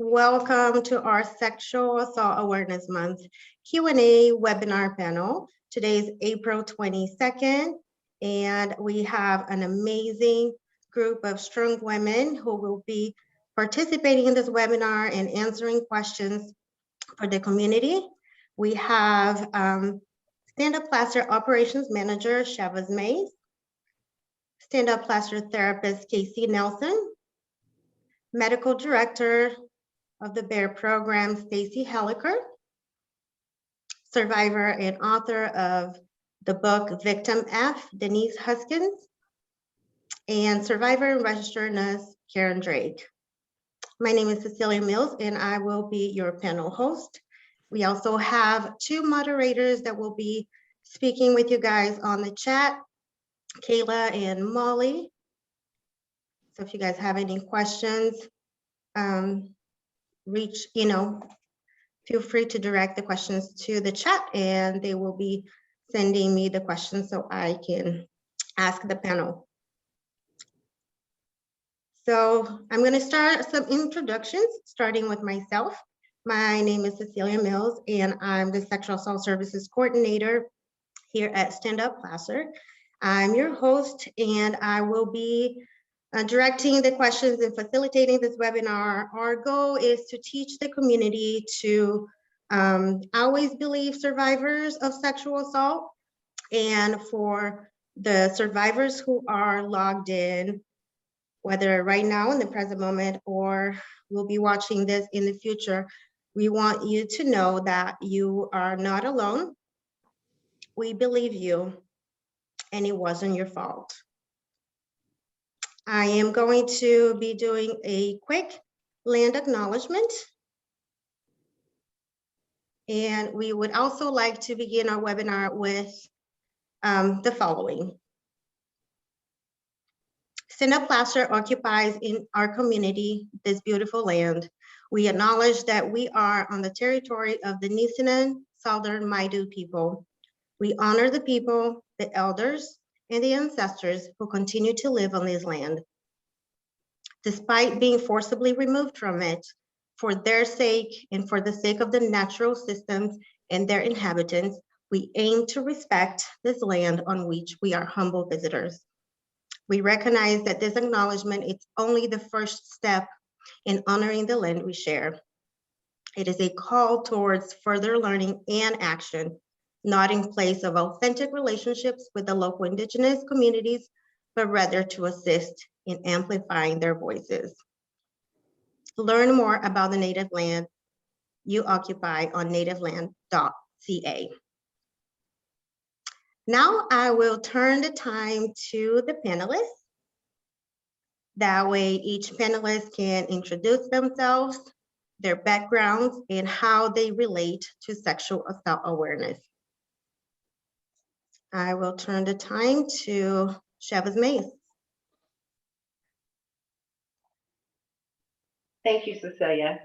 Welcome to our Sexual Assault Awareness Month Q&A webinar panel. Today is April 22nd, and we have an amazing group of strong women who will be participating in this webinar and answering questions for the community. We have Stand-Up Plaster Operations Manager, Chivas Mays, Stand-Up Plaster Therapist, Casey Nelson, Medical Director of the BEAR program, Stacy Helliker, survivor and author of the book Victim F, Denise Huskins, and survivor and registered nurse, Karen Drake. My name is Cecilia Mills, and I will be your panel host. We also have two moderators that will be speaking with you guys on the chat, Kayla and Molly. So if you guys have any questions, feel free to direct the questions to the chat, and they will be sending me the questions so I can ask the panel. So I'm going to start some introductions, starting with myself. My name is Cecilia Mills, and I'm the Sexual Assault Services Coordinator here at Stand Up Placer. I'm your host, and I will be directing the questions and facilitating this webinar. Our goal is to teach the community to always believe survivors of sexual assault, and for the survivors who are logged in, whether right now in the present moment or will be watching this in the future, we want you to know that you are not alone. We believe you, and it wasn't your fault. I am going to be doing a quick land acknowledgement. And we would also like to begin our webinar with the following. Stand Up Placer occupies in our community this beautiful land. We acknowledge that we are on the territory of the Nisenan Southern Maidu people. We honor the people, the elders, and the ancestors who continue to live on this land. Despite being forcibly removed from it, for their sake and for the sake of the natural systems and their inhabitants, we aim to respect this land on which we are humble visitors. We recognize that this acknowledgement is only the first step in honoring the land we share. It is a call towards further learning and action, not in place of authentic relationships with the local indigenous communities, but rather to assist in amplifying their voices. Learn more about the native land you occupy on nativeland.ca. Now I will turn the time to the panelists. That way each panelist can introduce themselves, their backgrounds, and how they relate to sexual assault awareness. I will turn the time to Chivas Mays. Thank you, Cecilia.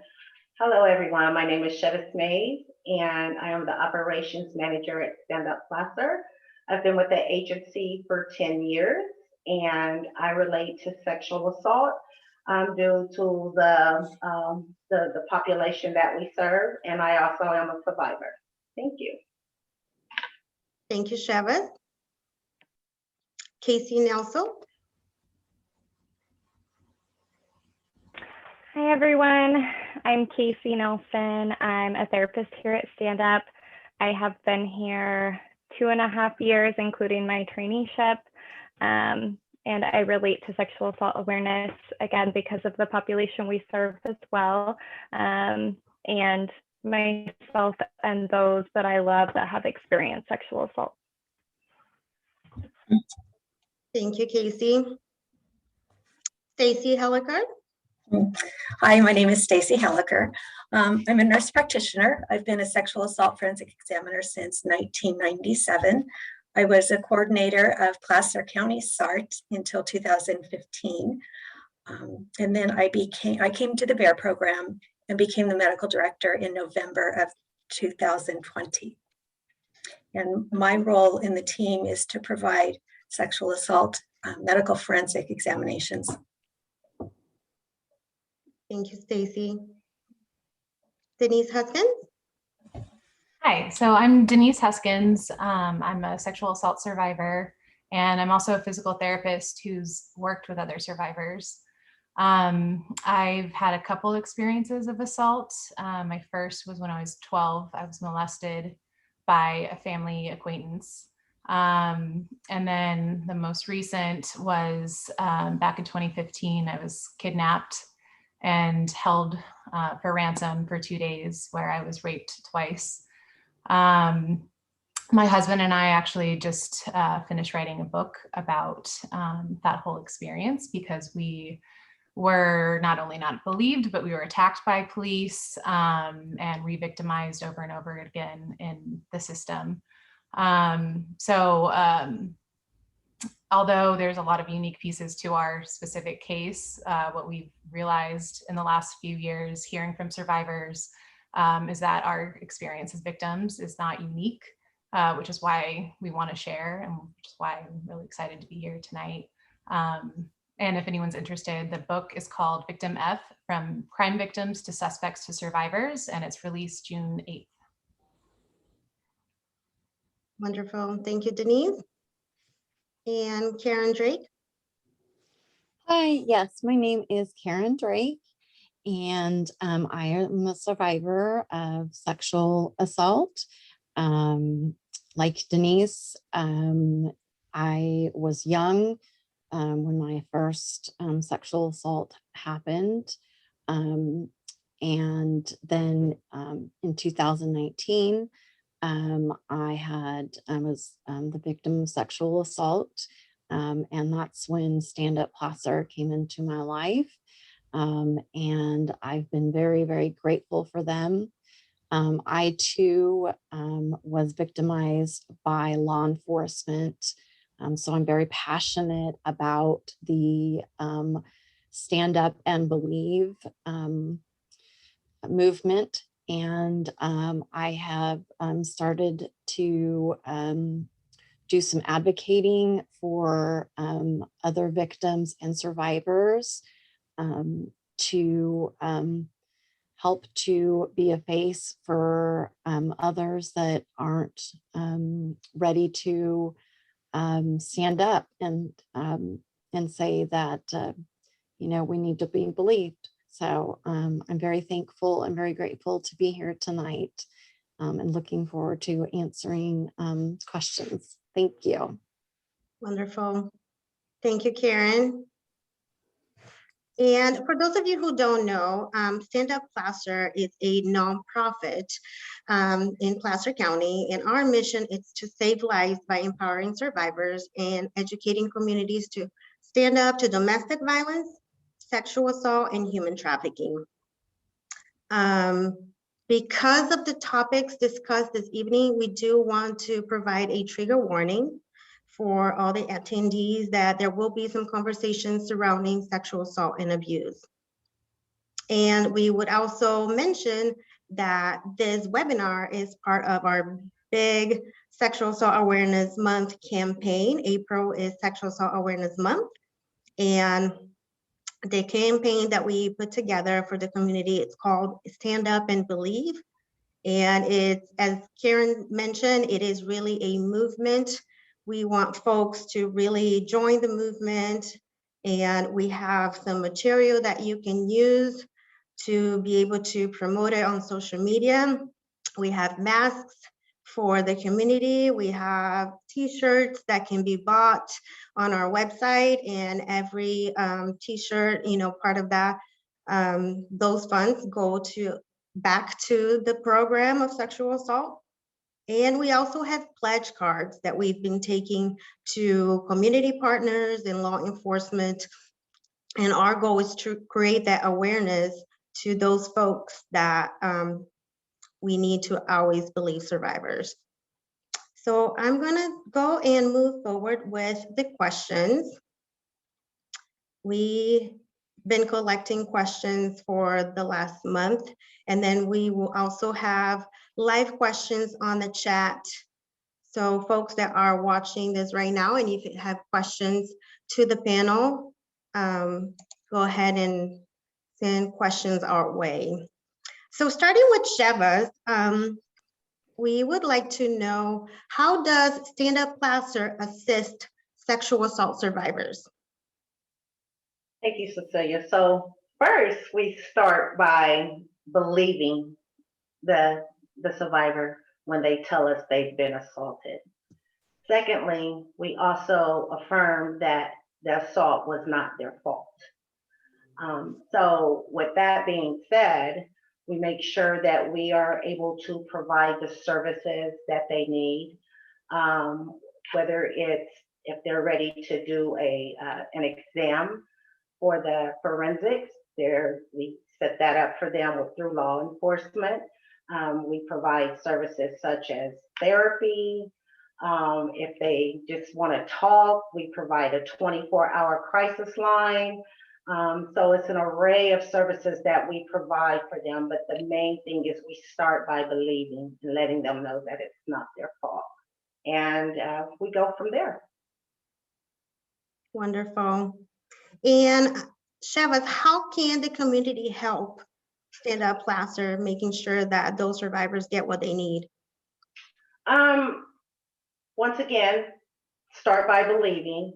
Hello, everyone. My name is Chivas Mays, and I am the Operations Manager at Stand Up Placer. I've been with the agency for 10 years, and I relate to sexual assault due to the population that we serve, and I also am a survivor. Thank you. Thank you, Chivas. Casey Nelson. Hi, everyone. I'm Casey Nelson. I'm a therapist here at Stand Up. I have been here 2.5 years, including my traineeship. And I relate to sexual assault awareness, again, because of the population we serve as well. And myself and those that I love that have experienced sexual assault. Thank you, Casey. Stacy Helliker. Hi, my name is Stacy Helliker. I'm a nurse practitioner. I've been a sexual assault forensic examiner since 1997. I was a coordinator of Placer County SART until 2015. And then I came to the BEAR program and became the medical director in November of 2020. And my role in the team is to provide sexual assault medical forensic examinations. Thank you, Stacy. Denise Huskins. Hi, so I'm Denise Huskins. I'm a sexual assault survivor, and I'm also a physical therapist who's worked with other survivors. I've had a couple experiences of assault. My first was when I was 12. I was molested by a family acquaintance. And then the most recent was back in 2015. I was kidnapped and held for ransom for 2 days, where I was raped twice. My husband and I actually just finished writing a book about that whole experience, because we were not only not believed, but we were attacked by police and re-victimized over and over again in the system. Although there's a lot of unique pieces to our specific case, what we've realized in the last few years hearing from survivors is that our experience as victims is not unique, which is why we want to share, and which is why I'm really excited to be here tonight. And if anyone's interested, the book is called Victim F: From Crime Victims to Suspects to Survivors, and it's released June 8th. Wonderful. Thank you, Denise. And Karen Drake. Hi, yes, my name is Karen Drake, and I am a survivor of sexual assault. Like Denise, I was young when my first sexual assault happened. And then in 2019, I was the victim of sexual assault. And that's when Stand Up Placer came into my life. And I've been very, very grateful for them. I too was victimized by law enforcement. So I'm very passionate about the Stand Up and Believe movement. And I have started to do some advocating for other victims and survivors to help to be a face for others that aren't ready to stand up and say that we need to be believed. So I'm very thankful and very grateful to be here tonight, and looking forward to answering questions. Thank you. Wonderful. Thank you, Karen. And for those of you who don't know, Stand Up Placer is a nonprofit in Placer County, and our mission is to save lives by empowering survivors and educating communities to stand up to domestic violence, sexual assault, and human trafficking. Because of the topics discussed this evening, we do want to provide a trigger warning for all the attendees that there will be some conversations surrounding sexual assault and abuse. And we would also mention that this webinar is part of our big Sexual Assault Awareness Month campaign. April is Sexual Assault Awareness Month. And the campaign that we put together for the community, it's called Stand Up and Believe. And it's, as Karen mentioned, it is really a movement. We want folks to really join the movement, and we have some material that you can use to be able to promote it on social media. We have masks for the community. We have t-shirts that can be bought on our website, and every t-shirt, part of that, those funds go back to the program of sexual assault. And we also have pledge cards that we've been taking to community partners and law enforcement. And our goal is to create that awareness to those folks that we need to always believe survivors. So I'm gonna go and move forward with the questions. We've been collecting questions for the last month, and then we will also have live questions on the chat. So folks that are watching this right now, and if you have questions to the panel, go ahead and send questions our way. So starting with Chivas, we would like to know, how does Stand Up Placer assist sexual assault survivors? Thank you, Cecilia. So first, we start by believing the survivor when they tell us they've been assaulted. Secondly, we also affirm that the assault was not their fault. So with that being said, we make sure that we are able to provide the services that they need, whether it's if they're ready to do an exam for the forensics, we set that up for them through law enforcement. We provide services such as therapy. If they just want to talk, we provide a 24-hour crisis line. So it's an array of services that we provide for them, but the main thing is we start by believing and letting them know that it's not their fault. And we go from there. Wonderful. And Chivas, how can the community help Stand Up Placer, making sure that those survivors get what they need? Once again, start by believing.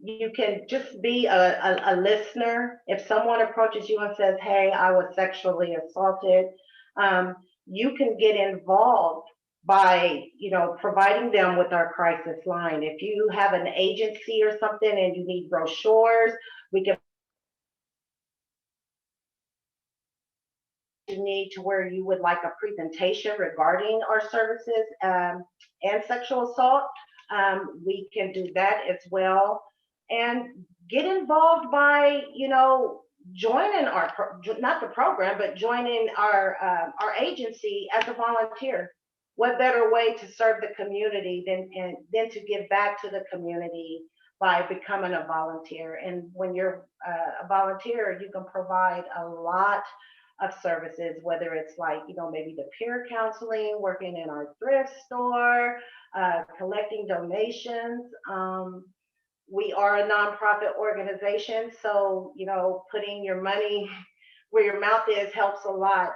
You can just be a listener. If someone approaches you and says, hey, I was sexually assaulted, you can get involved by, providing them with our crisis line. If you have an agency or something and you need brochures, we can need to where you would like a presentation regarding our services and sexual assault. We can do that as well, and get involved by, joining not the program, but joining our agency as a volunteer. What better way to serve the community than to give back to the community by becoming a volunteer? And when you're a volunteer, you can provide a lot of services, whether it's like, maybe the peer counseling, working in our thrift store, collecting donations. We are a nonprofit organization, so, putting your money where your mouth is helps a lot.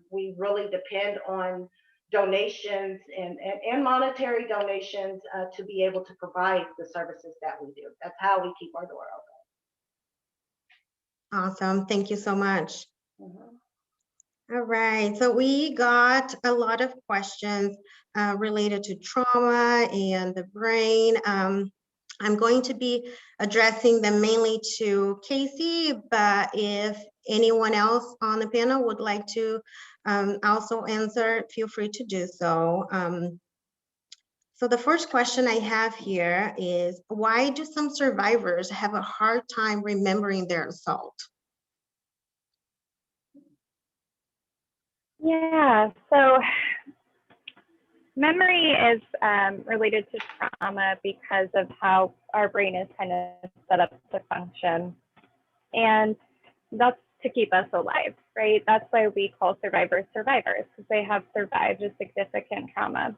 We really depend on donations and monetary donations to be able to provide the services that we do. That's how we keep our door open. Awesome. Thank you so much. Mm-hmm. All right. So we got a lot of questions related to trauma and the brain. I'm going to be addressing them mainly to Casey, but if anyone else on the panel would like to also answer, feel free to do so. So the first question I have here is, why do some survivors have a hard time remembering their assault? Yeah, so memory is related to trauma because of how our brain is kind of set up to function. And that's to keep us alive, right? That's why we call survivors survivors, because they have survived a significant trauma.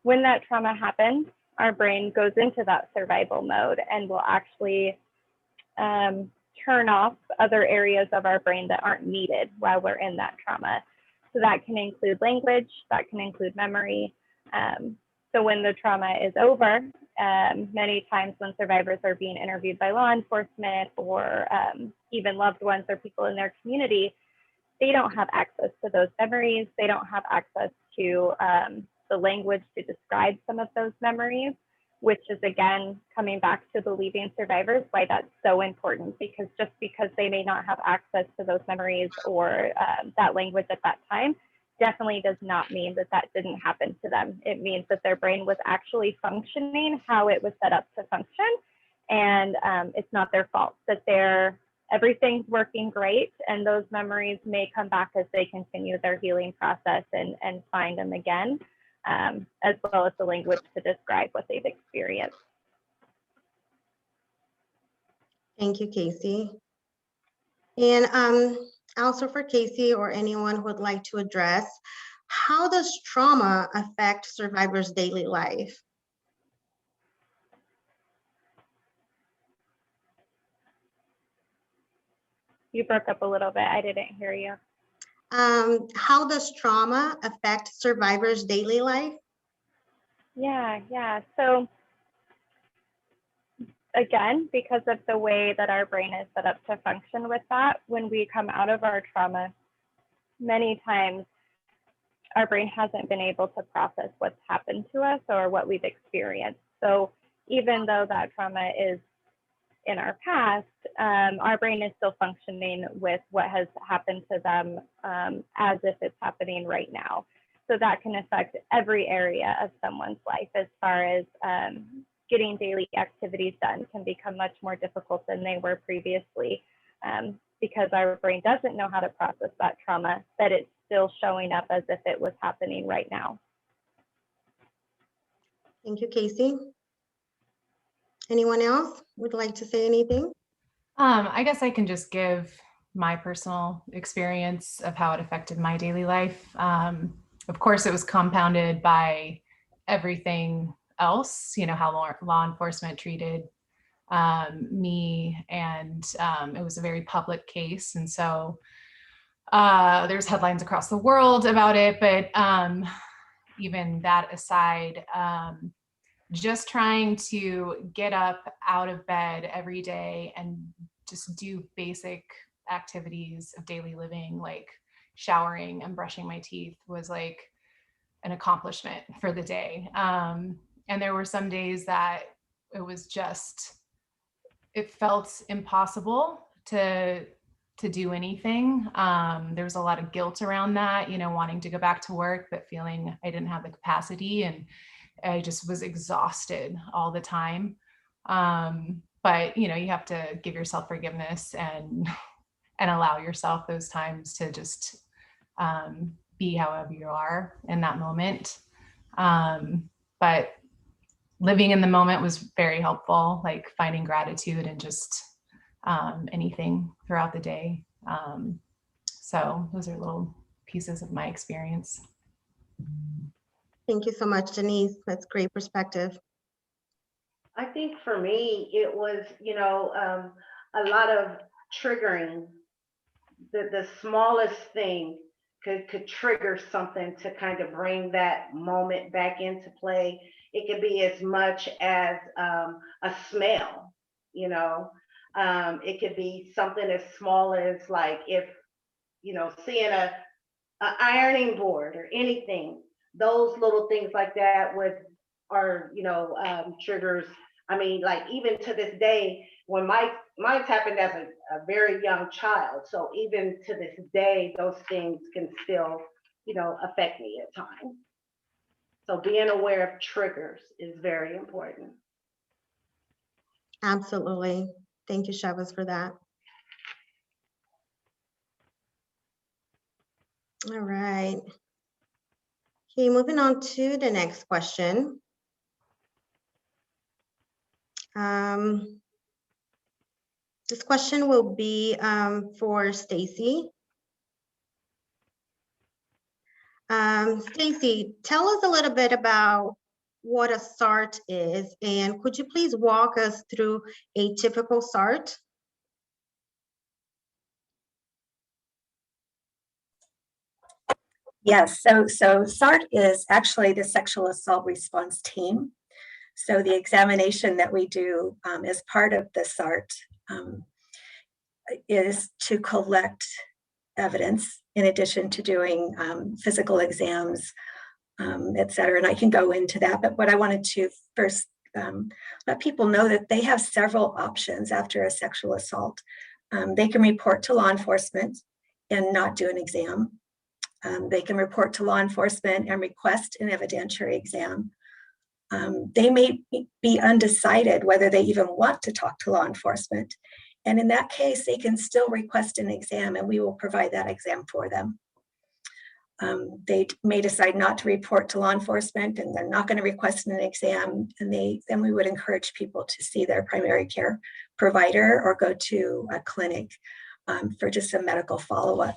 When that trauma happens, our brain goes into that survival mode and will actually turn off other areas of our brain that aren't needed while we're in that trauma. So that can include language, that can include memory. So when the trauma is over, many times when survivors are being interviewed by law enforcement or even loved ones or people in their community, they don't have access to those memories. They don't have access to the language to describe some of those memories, which is, again, coming back to believing survivors, why that's so important, because just because they may not have access to those memories or that language at that time, definitely does not mean that that didn't happen to them. It means that their brain was actually functioning how it was set up to function, and it's not their fault, that everything's working great, and those memories may come back as they continue their healing process and find them again. As well as the language to describe what they've experienced. Thank you, Casey. And also for Casey or anyone who would like to address, how does trauma affect survivors' daily life? You broke up a little bit. I didn't hear you. How does trauma affect survivors' daily life? Yeah. So again, because of the way that our brain is set up to function with that, when we come out of our trauma, many times our brain hasn't been able to process what's happened to us or what we've experienced. So even though that trauma is in our past, our brain is still functioning with what has happened to them as if it's happening right now. So that can affect every area of someone's life. As far as getting daily activities done can become much more difficult than they were previously, because our brain doesn't know how to process that trauma, that it's still showing up as if it was happening right now. Thank you, Casey. Anyone else would like to say anything? I guess I can just give my personal experience of how it affected my daily life. Of course, it was compounded by everything else, how law enforcement treated me, and it was a very public case. And so there's headlines across the world about it, but even that aside, just trying to get up out of bed every day and just do basic activities of daily living, like showering and brushing my teeth, was like an accomplishment for the day. And there were some days that it felt impossible to do anything. There was a lot of guilt around that, wanting to go back to work, but feeling I didn't have the capacity, and I just was exhausted all the time. But you have to give yourself forgiveness and allow yourself those times to just be however you are in that moment. But living in the moment was very helpful, like finding gratitude and just anything throughout the day. So those are little pieces of my experience. Thank you so much, Denise. That's great perspective. I think for me, it was, a lot of triggering. The smallest thing could trigger something to kind of bring that moment back into play. It could be as much as a smell, it could be something as small as like if, seeing a ironing board or anything. Those little things like that are triggers. I mean, like even to this day, when mine's happened as a very young child. So even to this day, those things can still, affect me at times. So being aware of triggers is very important. Absolutely. Thank you, Chivas, for that. All right. Okay, moving on to the next question. This question will be for Stacy. Stacy, tell us a little bit about what a SART is, and could you please walk us through a typical SART? Yes, so SART is actually the sexual assault response team. So the examination that we do as part of the SART is to collect evidence in addition to doing physical exams, et cetera. And I can go into that, but what I wanted to first let people know that they have several options after a sexual assault. They can report to law enforcement and not do an exam. They can report to law enforcement and request an evidentiary exam. They may be undecided whether they even want to talk to law enforcement. And in that case, they can still request an exam and we will provide that exam for them. They may decide not to report to law enforcement and they're not going to request an exam. And then we would encourage people to see their primary care provider or go to a clinic for just a medical follow-up.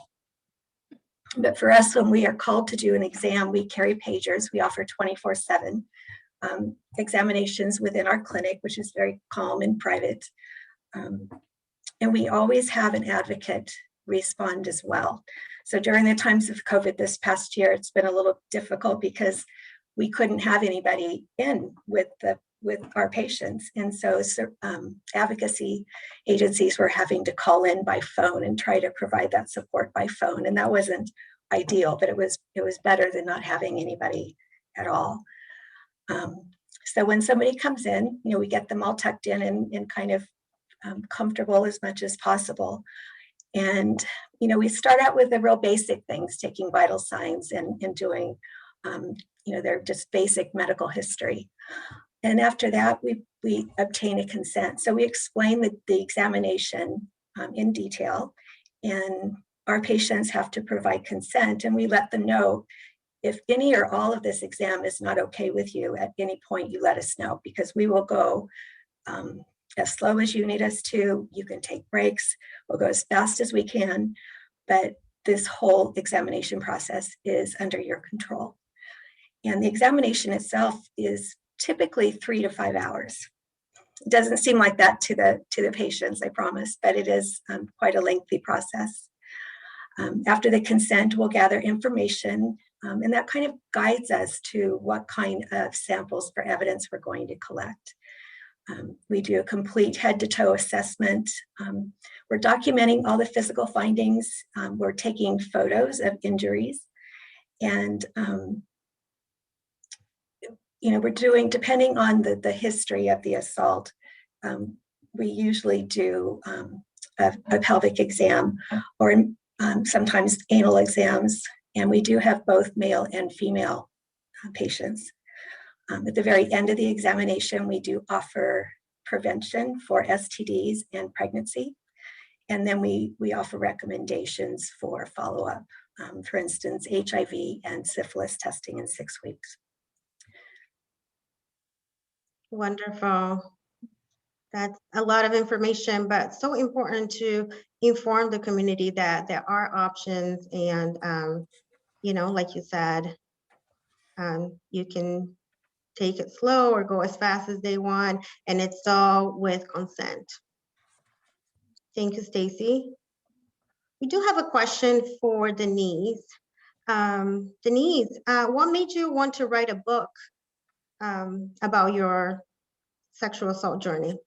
But for us, when we are called to do an exam, we carry pagers. We offer 24/7 examinations within our clinic, which is very calm and private. And we always have an advocate respond as well. So during the times of COVID this past year, it's been a little difficult because we couldn't have anybody in with our patients. And so advocacy agencies were having to call in by phone and try to provide that support by phone. And that wasn't ideal, but it was better than not having anybody at all. So when somebody comes in, we get them all tucked in and kind of comfortable as much as possible. And, we start out with the real basic things, taking vital signs and doing, their just basic medical history. And after that, we obtain a consent. So we explain the examination in detail, and our patients have to provide consent, and we let them know if any or all of this exam is not okay with you. At any point, you let us know, because we will go as slow as you need us to. You can take breaks. We'll go as fast as we can, but this whole examination process is under your control. And the examination itself is typically 3 to 5 hours. It doesn't seem like that to the patients, I promise, but it is quite a lengthy process. After the consent, we'll gather information, and that kind of guides us to what kind of samples for evidence we're going to collect. We do a complete head-to-toe assessment. We're documenting all the physical findings. We're taking photos of injuries, and we're doing, depending on the history of the assault, we usually do a pelvic exam, or sometimes anal exams, and we do have both male and female patients. At the very end of the examination, we do offer prevention for STDs and pregnancy, and then we offer recommendations for follow-up, for instance, HIV and syphilis testing in 6 weeks. Wonderful. That's a lot of information, but so important to inform the community that there are options, and like you said, you can take it slow or go as fast as they want, and it's all with consent. Thank you, Stacy. We do have a question for Denise. Denise, what made you want to write a book about your sexual assault journey?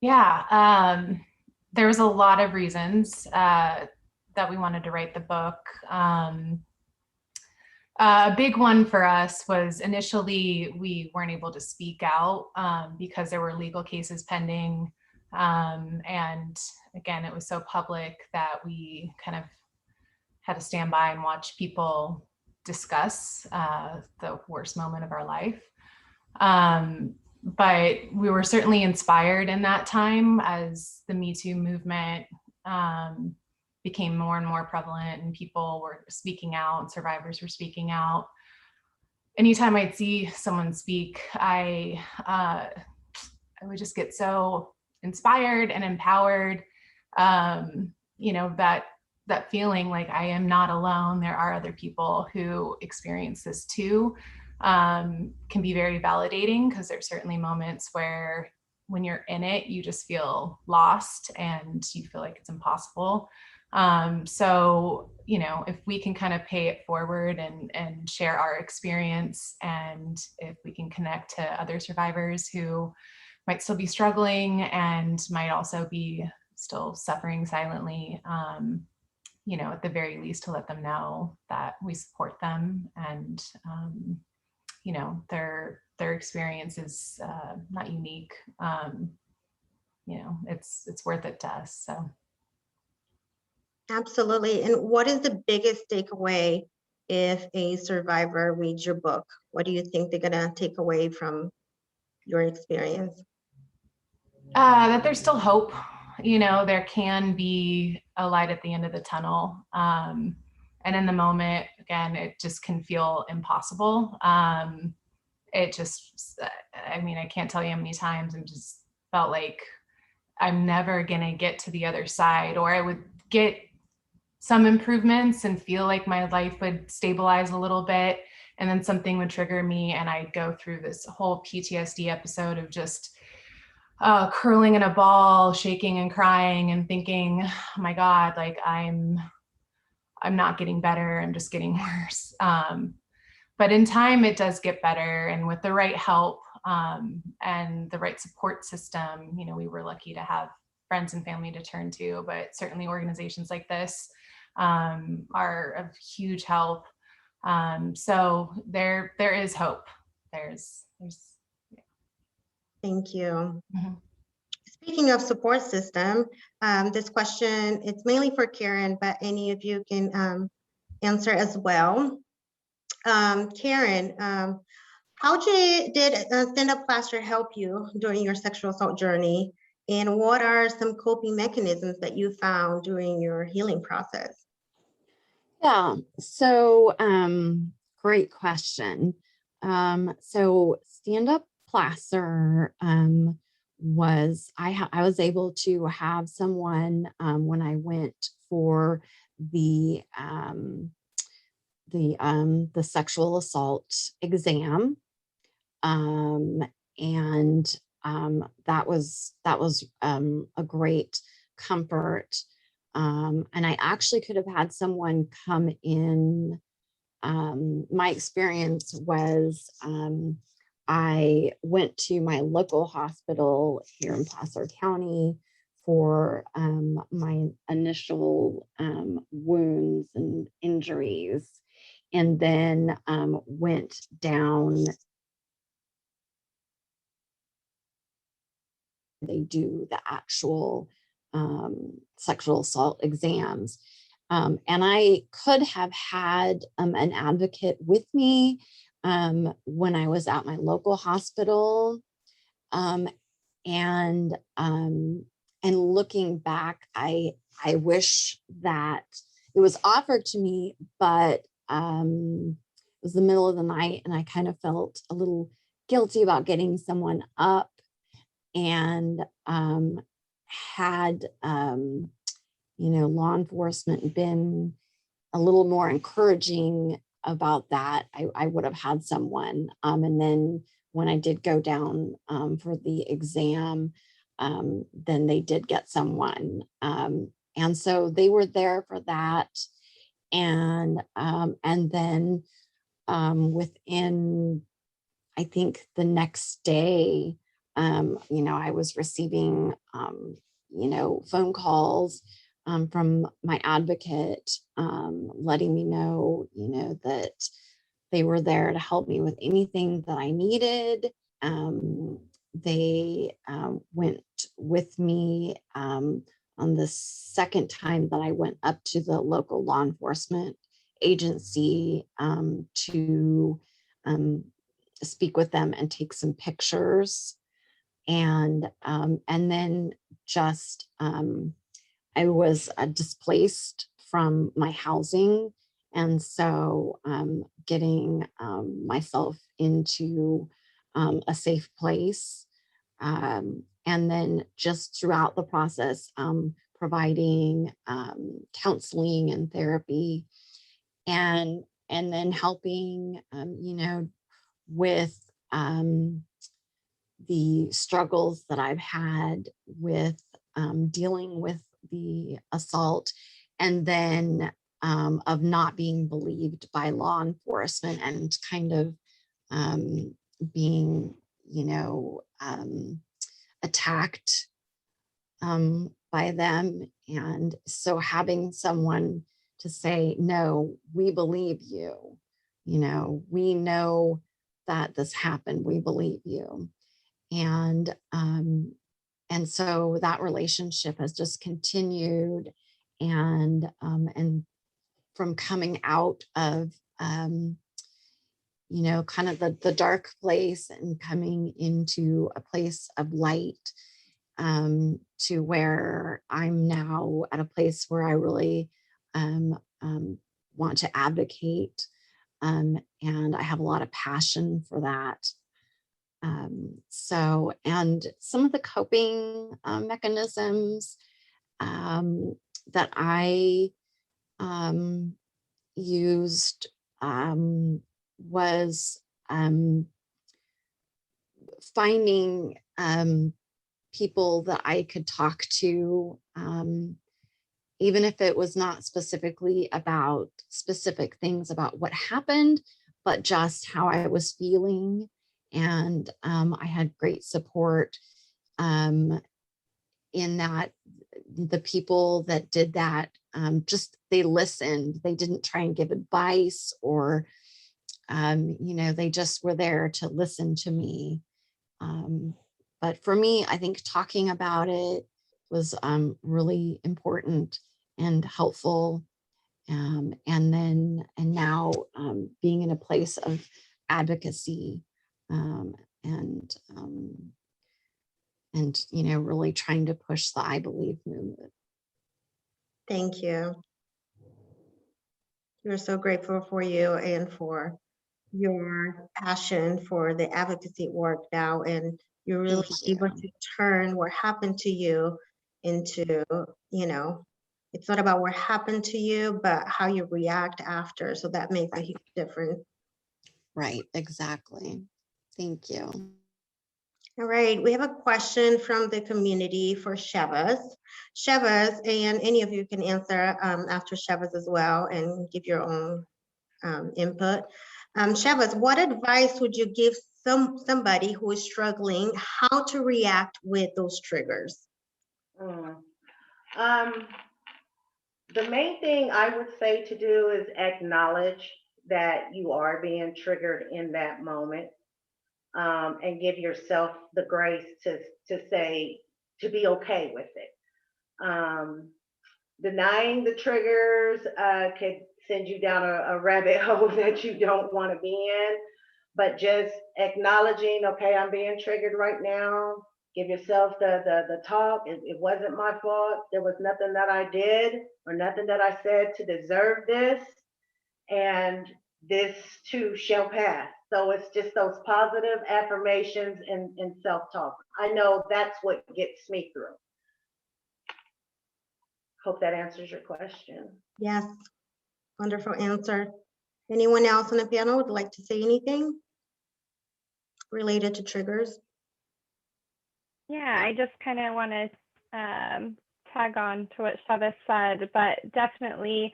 Yeah, there was a lot of reasons that we wanted to write the book. A big one for us was initially we weren't able to speak out because there were legal cases pending. And again, it was so public that we kind of had to stand by and watch people discuss the worst moment of our life. But we were certainly inspired in that time as the Me Too movement became more and more prevalent, and people were speaking out, and survivors were speaking out. Anytime I'd see someone speak, I would just get so inspired and empowered. That feeling like I am not alone. There are other people who experience this too. Can be very validating, because there's certainly moments where when you're in it, you just feel lost and you feel like it's impossible. So, if we can kind of pay it forward and share our experience, and if we can connect to other survivors who might still be struggling and might also be still suffering silently, at the very least to let them know that we support them, and their experience is not unique. It's worth it to us. So. Absolutely. And what is the biggest takeaway if a survivor reads your book? What do you think they're gonna take away from your experience? That there's still hope. There can be a light at the end of the tunnel. And in the moment, again, it just can feel impossible. I can't tell you how many times I just felt like I'm never gonna get to the other side, or I would get some improvements and feel like my life would stabilize a little bit, and then something would trigger me and I'd go through this whole PTSD episode of just curling in a ball, shaking and crying and thinking, oh my God, like I'm not getting better, I'm just getting worse. But in time, it does get better. And with the right help and the right support system, you know, we were lucky to have friends and family to turn to, but certainly organizations like this are of huge help. So there is hope. There's yeah. Thank you. Mhm. Speaking of support system, this question, it's mainly for Karen, but any of you can answer as well. Karen, how did Stand Up Plaster help you during your sexual assault journey? And what are some coping mechanisms that you found during your healing process? Yeah, so great question. So Stand Up Placer was I was able to have someone when I went for the sexual assault exam, and that was a great comfort. And I actually could have had someone come in. My experience was I went to my local hospital here in Placer County for my initial wounds and injuries, and then went down. They do the actual sexual assault exams. And I could have had an advocate with me when I was at my local hospital. And looking back, I wish that it was offered to me, but it was the middle of the night and I kind of felt a little guilty about getting someone up, and had law enforcement been a little more encouraging about that, I would have had someone. And then when I did go down for the exam, then they did get someone. And so they were there for that. And then within, I think the next day, I was receiving, phone calls from my advocate, letting me know, that they were there to help me with anything that I needed. They went with me on the second time that I went up to the local law enforcement agency to speak with them and take some pictures. And then just I was displaced from my housing, and so getting myself into a safe place, and then just throughout the process providing counseling and therapy, and then helping with the struggles that I've had with dealing with the assault, and then of not being believed by law enforcement, and kind of being, attacked by them. And so having someone to say, no, we believe you, we know that this happened, we believe you. And so that relationship has just continued, and from coming out of kind of the dark place and coming into a place of light, to where I'm now at a place where I really want to advocate, and I have a lot of passion for that. So, and some of the coping mechanisms that I used was finding people that I could talk to, even if it was not specifically about specific things about what happened, but just how I was feeling. And I had great support in that. The people that did that, just they listened. They didn't try and give advice or, they just were there to listen to me. But for me, I think talking about it was really important and helpful. And now being in a place of advocacy, and really trying to push the I Believe movement. Thank you. We're so grateful for you and for your passion for the advocacy work now, and you're really Thank able you. to turn what happened to you into, it's not about what happened to you, but how you react after. So that makes a huge difference. Right, exactly. Thank you. All right, we have a question from the community for Chivas. Chivas, and any of you can answer after Chivas as well and give your own input. Chivas, what advice would you give somebody who is struggling how to react with those triggers? The main thing I would say to do is acknowledge that you are being triggered in that moment, and give yourself the grace to say, to be okay with it. Denying the triggers could send you down a rabbit hole that you don't want to be in, but just acknowledging, okay, I'm being triggered right now. Give yourself the talk. It wasn't my fault. There was nothing that I did or nothing that I said to deserve this. And this too shall pass. So it's just those positive affirmations and self-talk. I know that's what gets me through. Hope that answers your question. Yes, wonderful answer. Anyone else on the panel would like to say anything related to triggers? Yeah, I just kind of want to tag on to what Chivas said, but definitely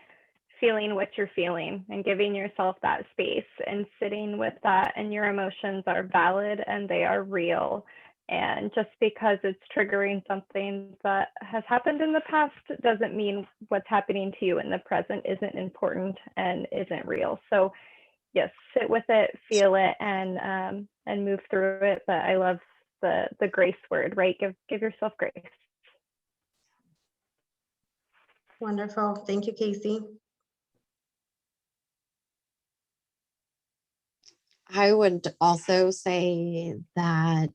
feeling what you're feeling and giving yourself that space and sitting with that, and your emotions are valid and they are real. And just because it's triggering something that has happened in the past doesn't mean what's happening to you in the present isn't important and isn't real. So yes, sit with it, feel it, and move through it. But I love the grace word, right? Give yourself grace. Wonderful. Thank you, Casey. I would also say that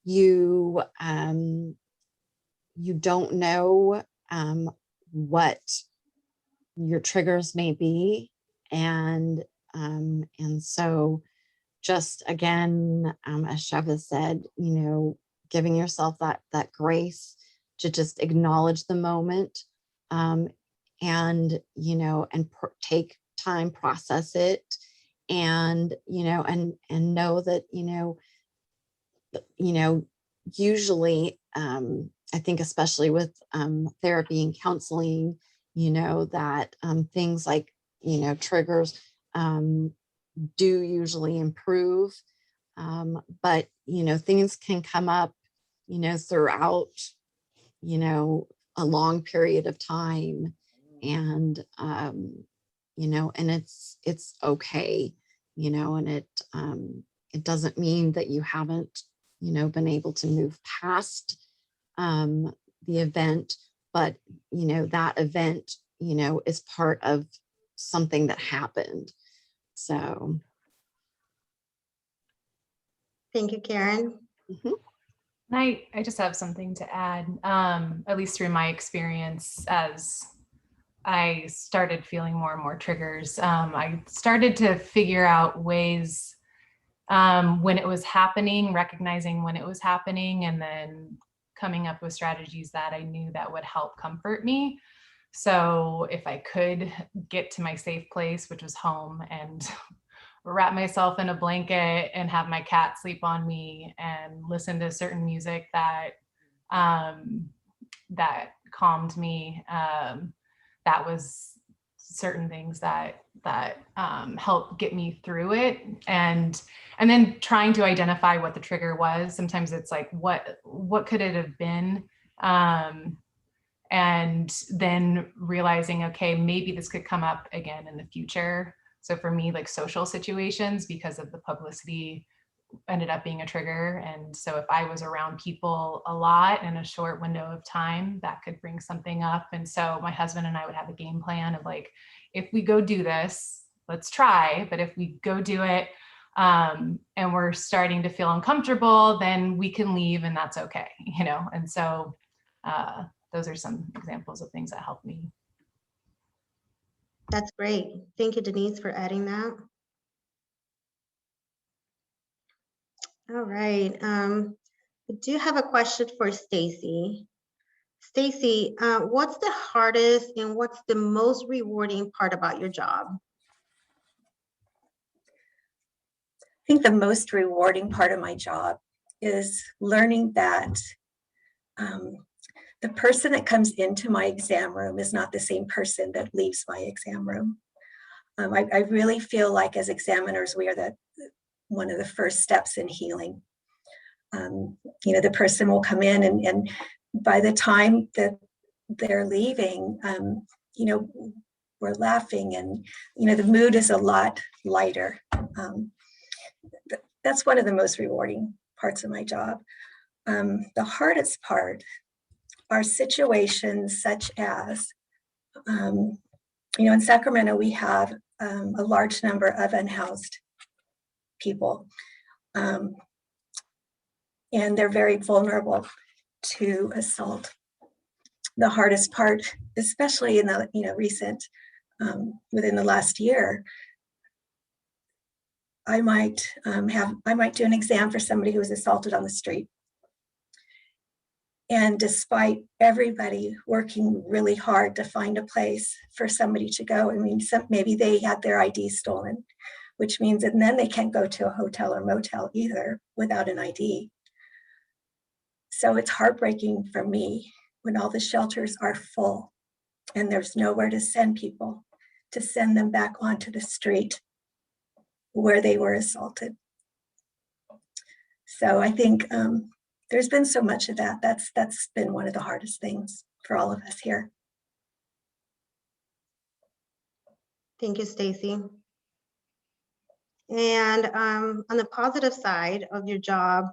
you don't know what your triggers may be, and so just again, as Chavez said, giving yourself that grace to just acknowledge the moment, and take time, process it, and and know that usually, I think especially with therapy and counseling, that things like triggers do usually improve, but things can come up throughout a long period of time, and and it's okay, and it doesn't mean that you haven't been able to move past the event, but that event is part of something that happened. So Thank you, Karen. mhm. I just have something to add, at least through my experience as I started feeling more and more triggers. I started to figure out ways when it was happening, recognizing when it was happening, and then coming up with strategies that I knew that would help comfort me. So if I could get to my safe place, which was home, and wrap myself in a blanket and have my cat sleep on me and listen to certain music that that calmed me. That was certain things that helped get me through it, and then trying to identify what the trigger was. Sometimes it's like, what could it have been? And then realizing, okay, maybe this could come up again in the future. So for me, like social situations, because of the publicity, ended up being a trigger. And so if I was around people a lot in a short window of time, that could bring something up. And so my husband and I would have a game plan of like, if we go do this, let's try. But if we go do it and we're starting to feel uncomfortable, then we can leave and that's okay, you know? And so those are some examples of things that helped me. That's great. Thank you, Denise, for adding that. All right. I do have a question for Stacy. Stacy, what's the hardest and what's the most rewarding part about your job? I think the most rewarding part of my job is learning that the person that comes into my exam room is not the same person that leaves my exam room. I really feel like as examiners, we are one of the first steps in healing. You know, the person will come in and by the time that they're leaving, you know, we're laughing and, you know, the mood is a lot lighter. That's one of the most rewarding parts of my job. The hardest part are situations such as, you know, in Sacramento, we have a large number of unhoused people. And they're very vulnerable to assault. The hardest part, especially in the, you know, recent, within the last year, I might do an exam for somebody who was assaulted on the street. And despite everybody working really hard to find a place for somebody to go, I mean, maybe they had their ID stolen, which means, and then they can't go to a hotel or motel either without an ID. So it's heartbreaking for me when all the shelters are full and there's nowhere to send people, to send them back onto the street where they were assaulted. So I think there's been so much of that. That's been one of the hardest things for all of us here. Thank you, Stacy. And on the positive side of your job,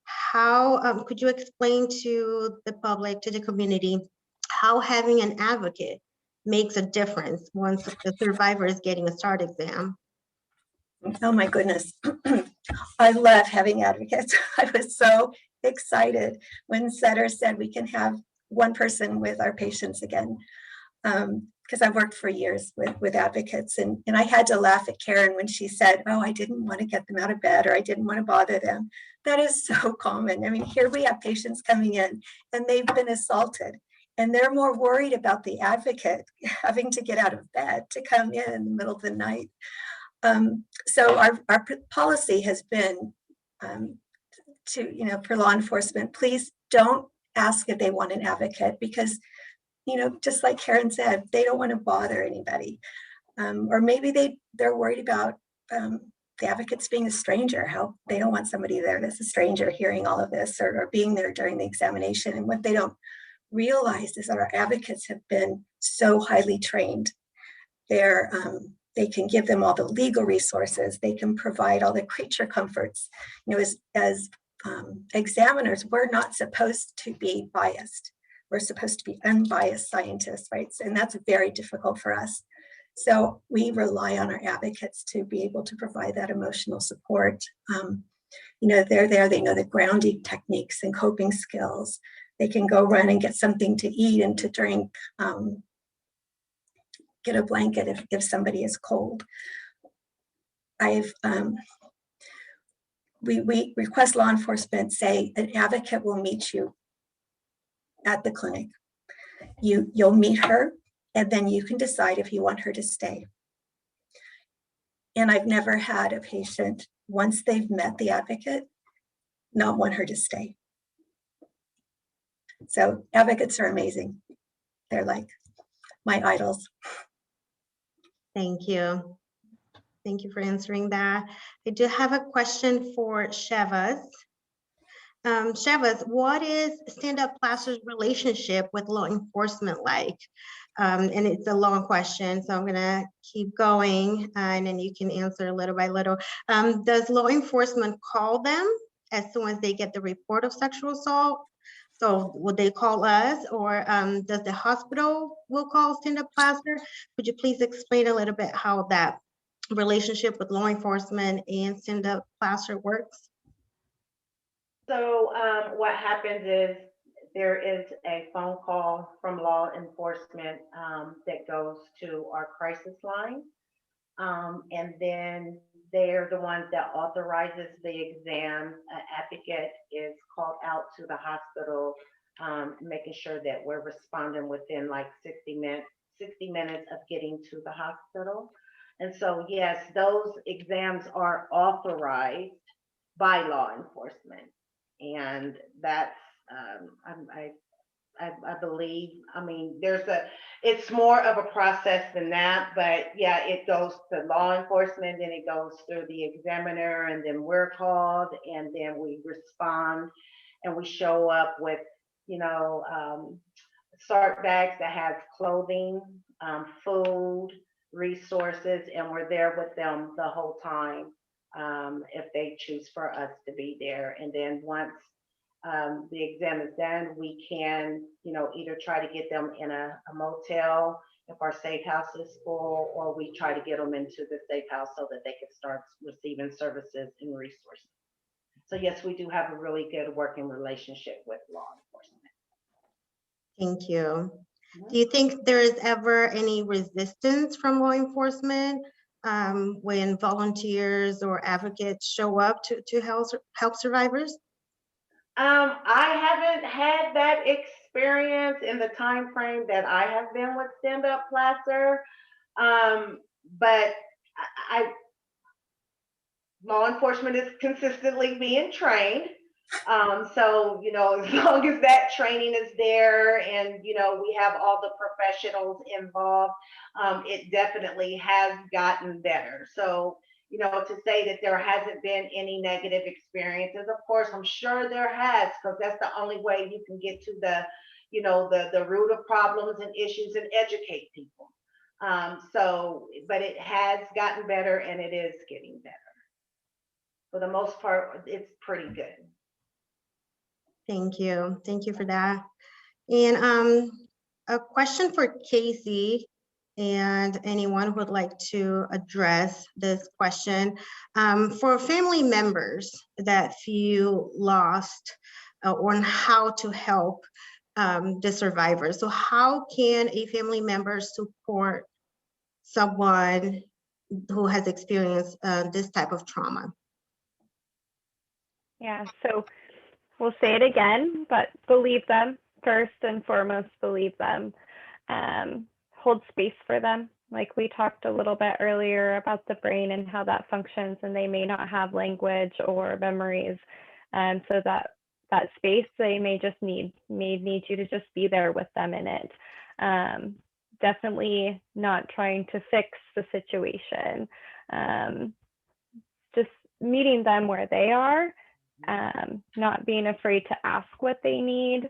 how could you explain to the public, to the community, how having an advocate makes a difference once the survivor is getting a START exam? Oh my goodness. I love having advocates. I was so excited when Sutter said we can have one person with our patients again. Because I've worked for years with advocates, and I had to laugh at Karen when she said, oh, I didn't want to get them out of bed, or I didn't want to bother them. That is so common. I mean, here we have patients coming in and they've been assaulted, and they're more worried about the advocate having to get out of bed to come in the middle of the night. So our policy has been to, you know, for law enforcement, please don't ask if they want an advocate, because, you know, just like Karen said, they don't want to bother anybody. Or maybe they're worried about the advocates being a stranger, how they don't want somebody there that's a stranger hearing all of this, or being there during the examination. And what they don't realize is that our advocates have been so highly trained. They can give them all the legal resources. They can provide all the creature comforts. You know, as examiners, we're not supposed to be biased. We're supposed to be unbiased scientists, right? And that's very difficult for us. So we rely on our advocates to be able to provide that emotional support. You know, they're there, they know the grounding techniques and coping skills. They can go run and get something to eat and to drink, get a blanket if somebody is cold. We request law enforcement say an advocate will meet you at the clinic. You'll meet her, and then you can decide if you want her to stay. And I've never had a patient, once they've met the advocate, not want her to stay. So advocates are amazing. They're like my idols. Thank you. Thank you for answering that. I do have a question for Chivas. Chivas, what is Stand Up Placer's relationship with law enforcement like? And it's a long question, so I'm gonna keep going and then you can answer little by little. Does law enforcement call them as soon as they get the report of sexual assault? So would they call us, or does the hospital will call Stand Up Placer? Could you please explain a little bit how that relationship with law enforcement and Stand Up Placer works? So what happens is there is a phone call from law enforcement that goes to our crisis line. And then they're the ones that authorizes the exam. An advocate is called out to the hospital, making sure that we're responding within like 60 minutes of getting to the hospital. And so, yes, those exams are authorized by law enforcement. And that's, I believe, I mean, it's more of a process than that, but yeah, it goes to law enforcement, then it goes through the examiner, and then we're called, and then we respond, and we show up with, SART bags that has clothing, food, resources, and we're there with them the whole time if they choose for us to be there. And then once the exam is done, we can, either try to get them in a motel if our safe house is full, or we try to get them into the safe house so that they can start receiving services and resources. So yes, we do have a really good working relationship with law enforcement. Thank you. Do you think there is ever any resistance from law enforcement when volunteers or advocates show up to help survivors? I haven't had that experience in the time frame that I have been with Stand Up Placer, but law enforcement is consistently being trained. So, as long as that training is there and, we have all the professionals involved, it definitely has gotten better. So, to say that there hasn't been any negative experiences, of course, I'm sure there has, because that's the only way you can get to the root of problems and issues and educate people. But it has gotten better and it is getting better. For the most part, it's pretty good. Thank you. Thank you for that. And a question for Casey and anyone who would like to address this question. For family members that feel lost on how to help the survivors. So how can a family member support someone who has experienced this type of trauma? Yeah, so we'll say it again, but believe them. First and foremost, believe them. Hold space for them. Like we talked a little bit earlier about the brain and how that functions, and they may not have language or memories. So that space, they may need you to just be there with them in it. Definitely not trying to fix the situation. Just meeting them where they are. Not being afraid to ask what they need,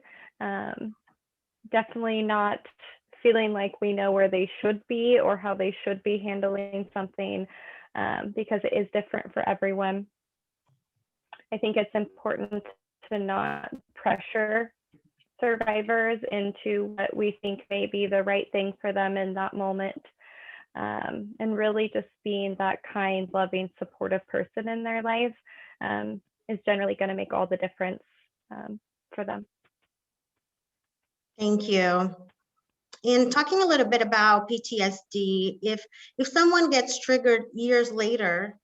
definitely not feeling like we know where they should be or how they should be handling something, because it is different for everyone. I think it's important to not pressure survivors into what we think may be the right thing for them in that moment, and really just being that kind, loving, supportive person in their life is generally going to make all the difference for them. Thank you. And talking a little bit about PTSD, if someone gets triggered years later,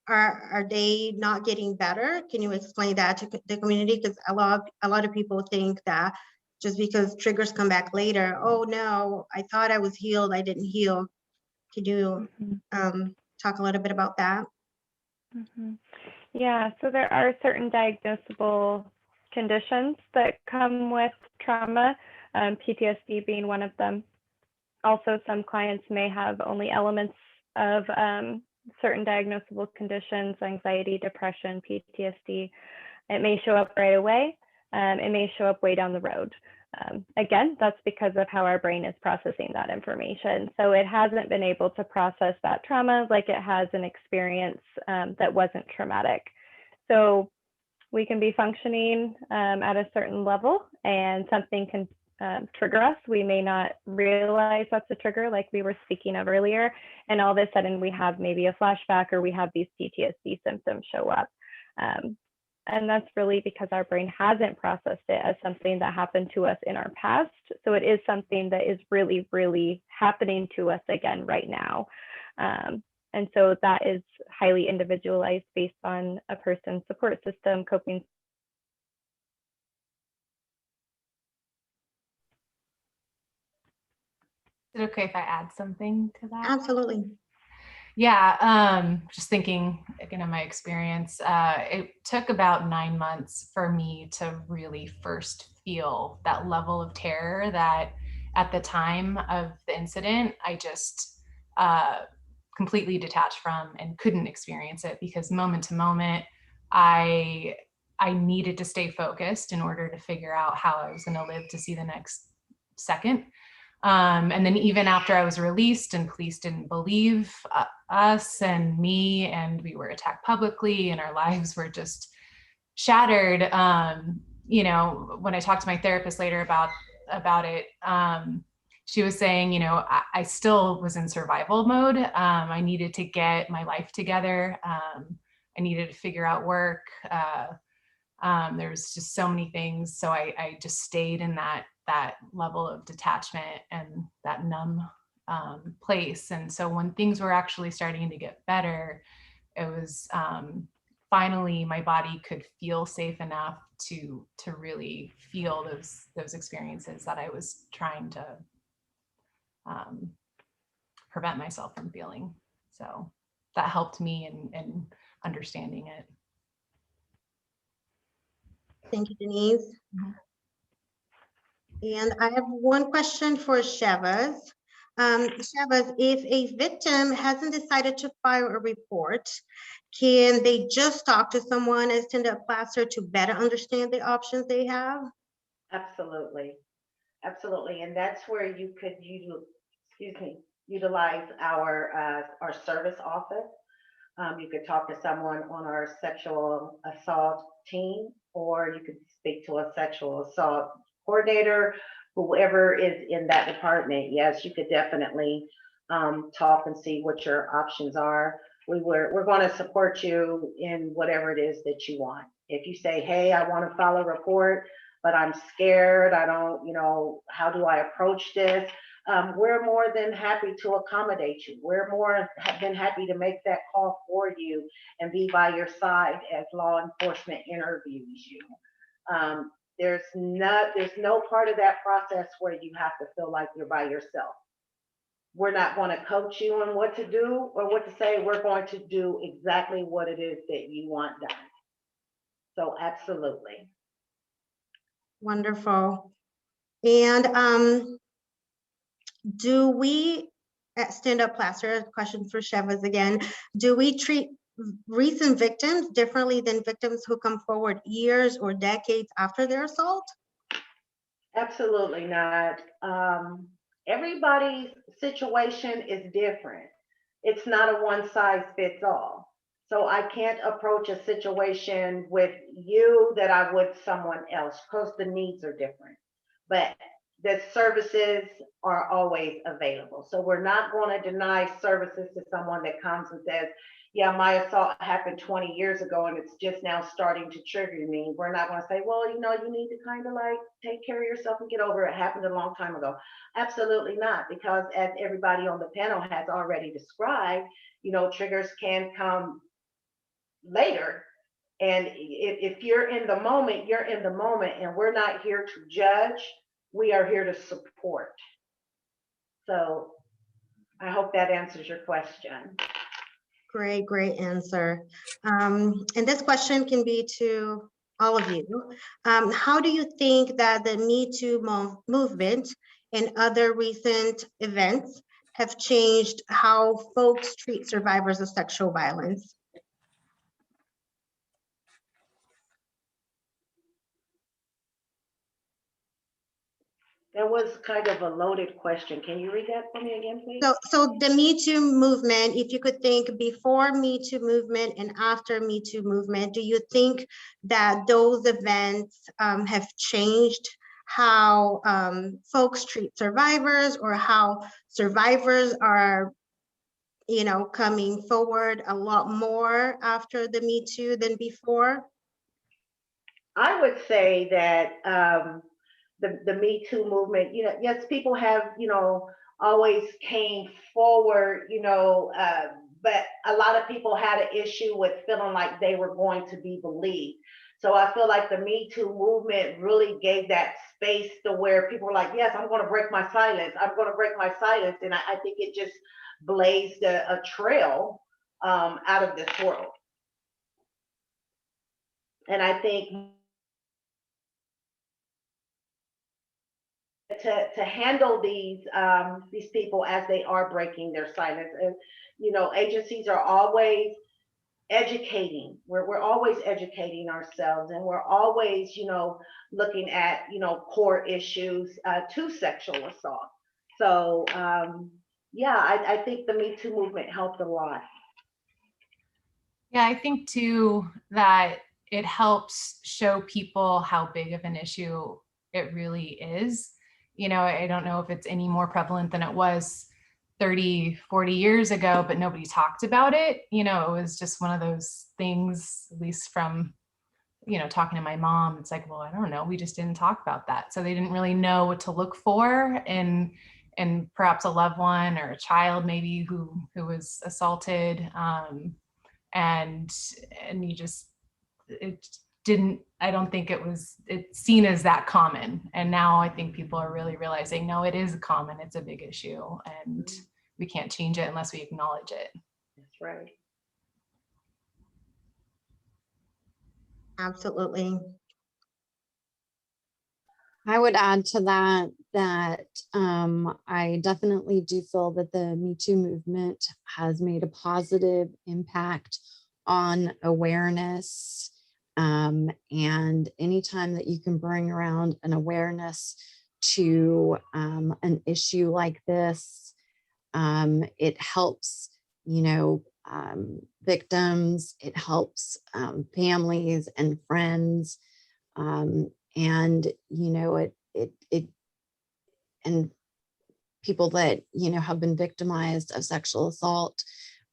are they not getting better? Can you explain that to the community? Because a lot of people think that just because triggers come back later, oh no, I thought I was healed, I didn't heal. Can you talk a little bit about that? Yeah, so there are certain diagnosable conditions that come with trauma, PTSD being one of them. Also, some clients may have only elements of certain diagnosable conditions, anxiety, depression, PTSD. It may show up right away. It may show up way down the road. Again, that's because of how our brain is processing that information. So it hasn't been able to process that trauma like it has an experience that wasn't traumatic. So we can be functioning at a certain level and something can trigger us. We may not realize that's a trigger like we were speaking of earlier. And all of a sudden we have maybe a flashback or we have these PTSD symptoms show up. And that's really because our brain hasn't processed it as something that happened to us in our past. So it is something that is really, really happening to us again right now. And so that is highly individualized based on a person's support system, coping. Is it okay if I add something to that? Absolutely. Yeah, just thinking again of my experience, it took about 9 months for me to really first feel that level of terror that at the time of the incident, I just completely detached from and couldn't experience it because moment to moment, I needed to stay focused in order to figure out how I was going to live to see the next second. And then even after I was released and police didn't believe us and me, and we were attacked publicly and our lives were just shattered. You know, when I talked to my therapist later about it, she was saying, you know, I still was in survival mode. I needed to get my life together. I needed to figure out work. There was just so many things. So I just stayed in that level of detachment and that numb place. And so when things were actually starting to get better, it was finally my body could feel safe enough to really feel those experiences that I was trying to prevent myself from feeling. So that helped me in understanding it. Thank you, Denise. And I have one question for Chivas. Chivas, if a victim hasn't decided to file a report, can they just talk to someone at Stand Up Placer to better understand the options they have? Absolutely. Absolutely. And that's where you could utilize our service office. You could talk to someone on our sexual assault team, or you could speak to a sexual assault coordinator, whoever is in that department. Yes, you could definitely talk and see what your options are. We're going to support you in whatever it is that you want. If you say, hey, I want to file a report, but I'm scared, I don't, how do I approach this? We're more than happy to accommodate you. We're more than happy to make that call for you and be by your side as law enforcement interviews you. There's no part of that process where you have to feel like you're by yourself. We're not going to coach you on what to do or what to say. We're going to do exactly what it is that you want done. So absolutely. Wonderful. And do we at Stand Up Placer, question for Chivas again, do we treat recent victims differently than victims who come forward years or decades after their assault? Absolutely not. Everybody's situation is different. It's not a one size fits all. So I can't approach a situation with you that I would someone else because the needs are different. But the services are always available. So we're not going to deny services to someone that comes and says, yeah, my assault happened 20 years ago and it's just now starting to trigger me. We're not going to say, well, you need to kind of like take care of yourself and get over it. It happened a long time ago. Absolutely not, because as everybody on the panel has already described, triggers can come later. And if you're in the moment, you're in the moment, and we're not here to judge. We are here to support. So I hope that answers your question. Great, great answer. And this question can be to all of you. How do you think that the Me Too movement and other recent events have changed how folks treat survivors of sexual violence? That was kind of a loaded question. Can you read that for me again, please? So the Me Too movement, if you could think before Me Too movement and after Me Too movement, do you think that those events have changed how folks treat survivors, or how survivors are, coming forward a lot more after the Me Too than before? I would say that the Me Too movement, yes, people have, always came forward, but a lot of people had an issue with feeling like they were going to be believed. So I feel like the Me Too movement really gave that space to where people were like, yes, I'm going to break my silence. I'm going to break my silence. And I think it just blazed a trail out of this world. And I think to handle these people as they are breaking their silence, and agencies are always educating. We're always educating ourselves, and we're always looking at core issues to sexual assault. So yeah, I think the Me Too movement helped a lot. Yeah, I think too that it helps show people how big of an issue it really is. I don't know if it's any more prevalent than it was 30, 40 years ago, but nobody talked about it. It was just one of those things, at least from, talking to my mom, it's like, well, I don't know, we just didn't talk about that. So they didn't really know what to look for and perhaps a loved one or a child maybe who was assaulted. And you just, I don't think it's seen as that common. And now I think people are really realizing, no, it is common. It's a big issue, and we can't change it unless we acknowledge it. That's right. Absolutely. I would add to that I definitely do feel that the Me Too movement has made a positive impact on awareness. And anytime that you can bring around an awareness to an issue like this, it helps, victims, it helps families and friends. And it and people that have been victimized of sexual assault,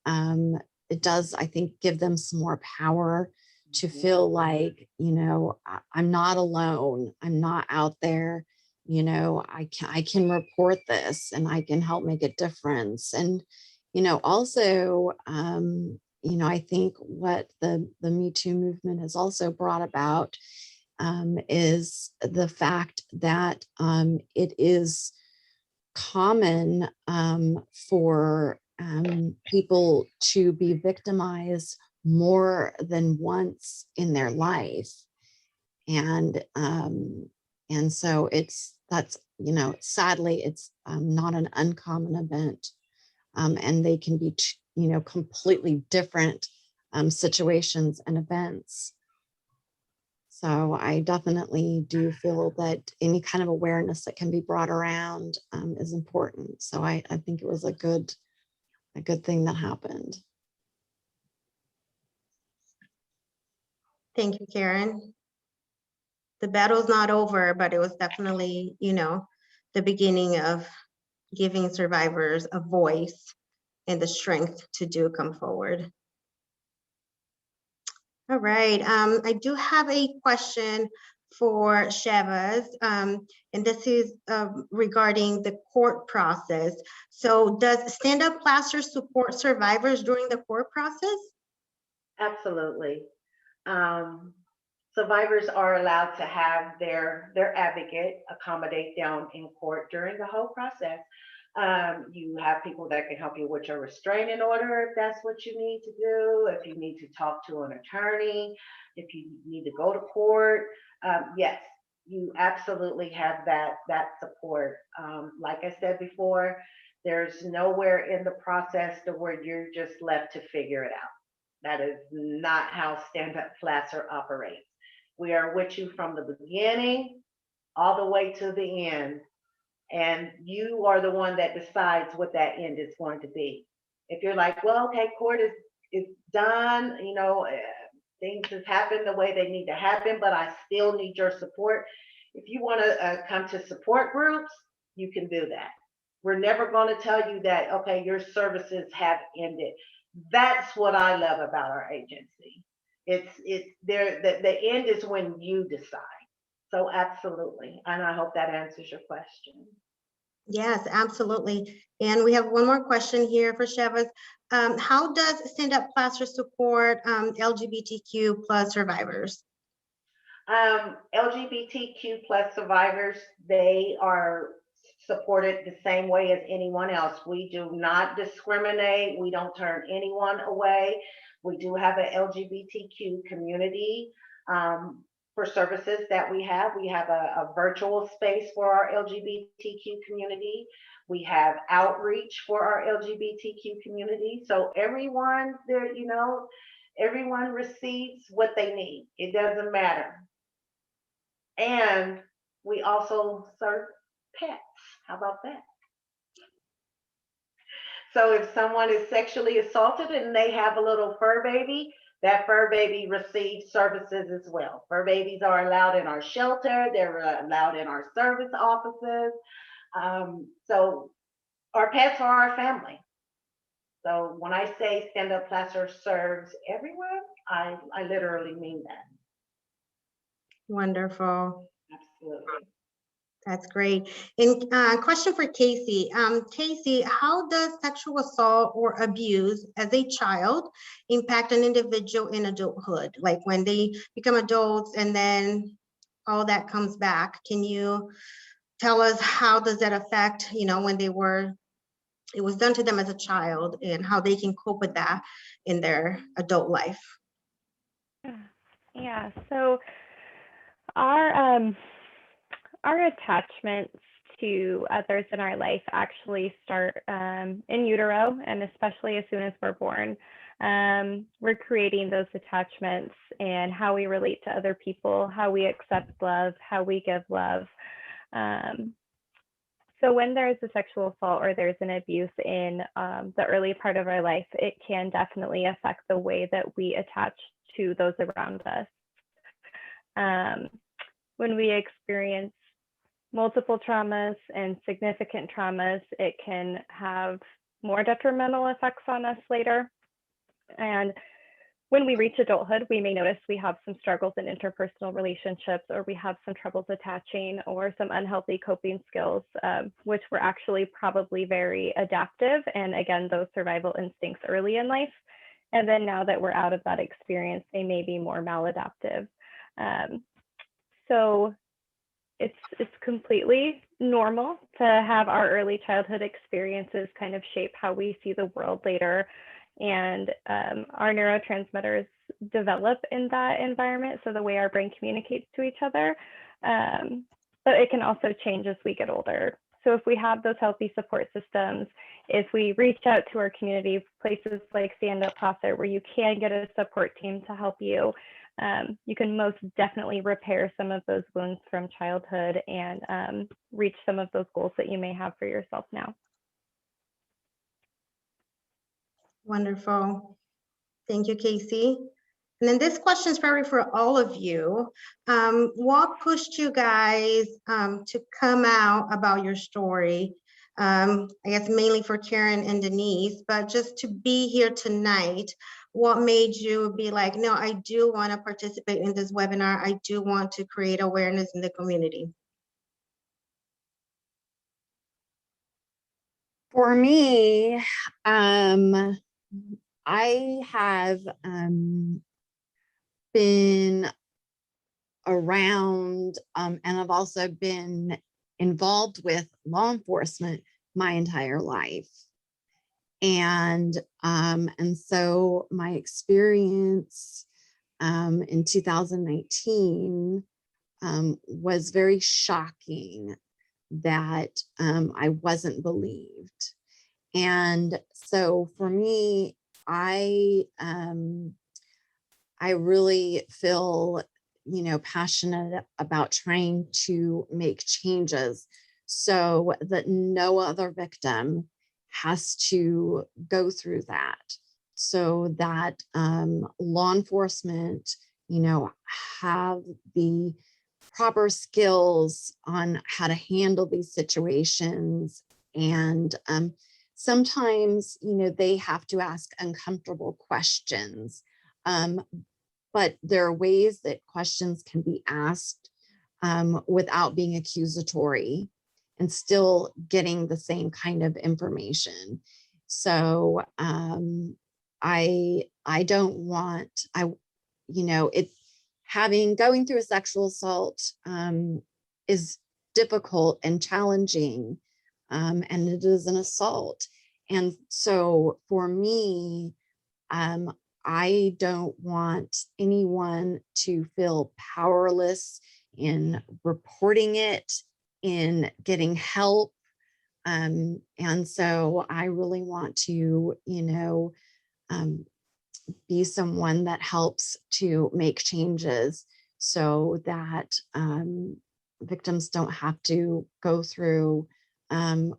it does, I think, give them some more power to feel like I'm not alone, I'm not out there, I can report this and I can help make a difference. And also I think what the Me Too movement has also brought about is the fact that it is common for people to be victimized more than once in their life. And so that's sadly, it's not an uncommon event. And they can be, completely different situations and events. So I definitely do feel that any kind of awareness that can be brought around is important. So I think it was a good thing that happened. Thank you, Karen. The battle's not over, but it was definitely, the beginning of giving survivors a voice and the strength to come forward. All right, I do have a question for Chivas, and this is regarding the court process. So does Stand Up Placer support survivors during the court process? Absolutely. Survivors are allowed to have their advocate accommodate them in court during the whole process. You have people that can help you with your restraining order if that's what you need to do, if you need to talk to an attorney, if you need to go to court. Yes, you absolutely have that support. Like I said before, there's nowhere in the process to where you're just left to figure it out. That is not how Stand Up Placer operates. We are with you from the beginning all the way to the end. And you are the one that decides what that end is going to be. If you're like, well, okay, court is done, things have happened the way they need to happen, but I still need your support. If you want to come to support groups, you can do that. We're never going to tell you that, okay, your services have ended. That's what I love about our agency. It's there. The end is when you decide. So absolutely. And I hope that answers your question. Yes, absolutely. And we have one more question here for Chivas. How does Stand Up Placer support LGBTQ plus survivors? LGBTQ plus survivors, they are supported the same way as anyone else. We do not discriminate. We don't turn anyone away. We do have an LGBTQ community for services that we have. We have a virtual space for our LGBTQ community. We have outreach for our LGBTQ community. So everyone there, everyone receives what they need. It doesn't matter. And we also serve pets. How about that? So if someone is sexually assaulted and they have a little fur baby, that fur baby receives services as well. Fur babies are allowed in our shelter. They're allowed in our service offices. So our pets are our family. So when I say Stand Up Placer serves everyone, I literally mean that. Wonderful. Absolutely. That's great. And question for Casey. Casey, how does sexual assault or abuse as a child impact an individual in adulthood? Like when they become adults and then all that comes back. Can you tell us how does that affect, when it was done to them as a child and how they can cope with that in their adult life? Yeah, so our attachments to others in our life actually start in utero, and especially as soon as we're born. We're creating those attachments and how we relate to other people, how we accept love, how we give love. So when there's a sexual assault or there's an abuse in the early part of our life, it can definitely affect the way that we attach to those around us. When we experience multiple traumas and significant traumas, it can have more detrimental effects on us later. And when we reach adulthood, we may notice we have some struggles in interpersonal relationships, or we have some troubles attaching, or some unhealthy coping skills, which were actually probably very adaptive. And again, those survival instincts early in life. And then now that we're out of that experience, they may be more maladaptive. So it's completely normal to have our early childhood experiences kind of shape how we see the world later. And our neurotransmitters develop in that environment, so the way our brain communicates to each other. But it can also change as we get older. So if we have those healthy support systems, if we reach out to our community, places like Stand Up Placer, where you can get a support team to help you, you can most definitely repair some of those wounds from childhood and reach some of those goals that you may have for yourself now. Wonderful. Thank you, Casey. And then this question is probably for all of you. What pushed you guys to come out about your story? I guess mainly for Karen and Denise, but just to be here tonight, what made you be like, no, I do want to participate in this webinar. I do want to create awareness in the community. For me, I have been around and I've also been involved with law enforcement my entire life. And so my experience in 2019 was very shocking that I wasn't believed. And so for me, I really feel, passionate about trying to make changes so that no other victim has to go through that, so that law enforcement, have the proper skills on how to handle these situations. And sometimes, they have to ask uncomfortable questions. But there are ways that questions can be asked without being accusatory and still getting the same kind of information. So I don't want, going through a sexual assault is difficult and challenging, and it is an assault. And so for me, I don't want anyone to feel powerless in reporting it, in getting help. And so I really want to, be someone that helps to make changes so that victims don't have to go through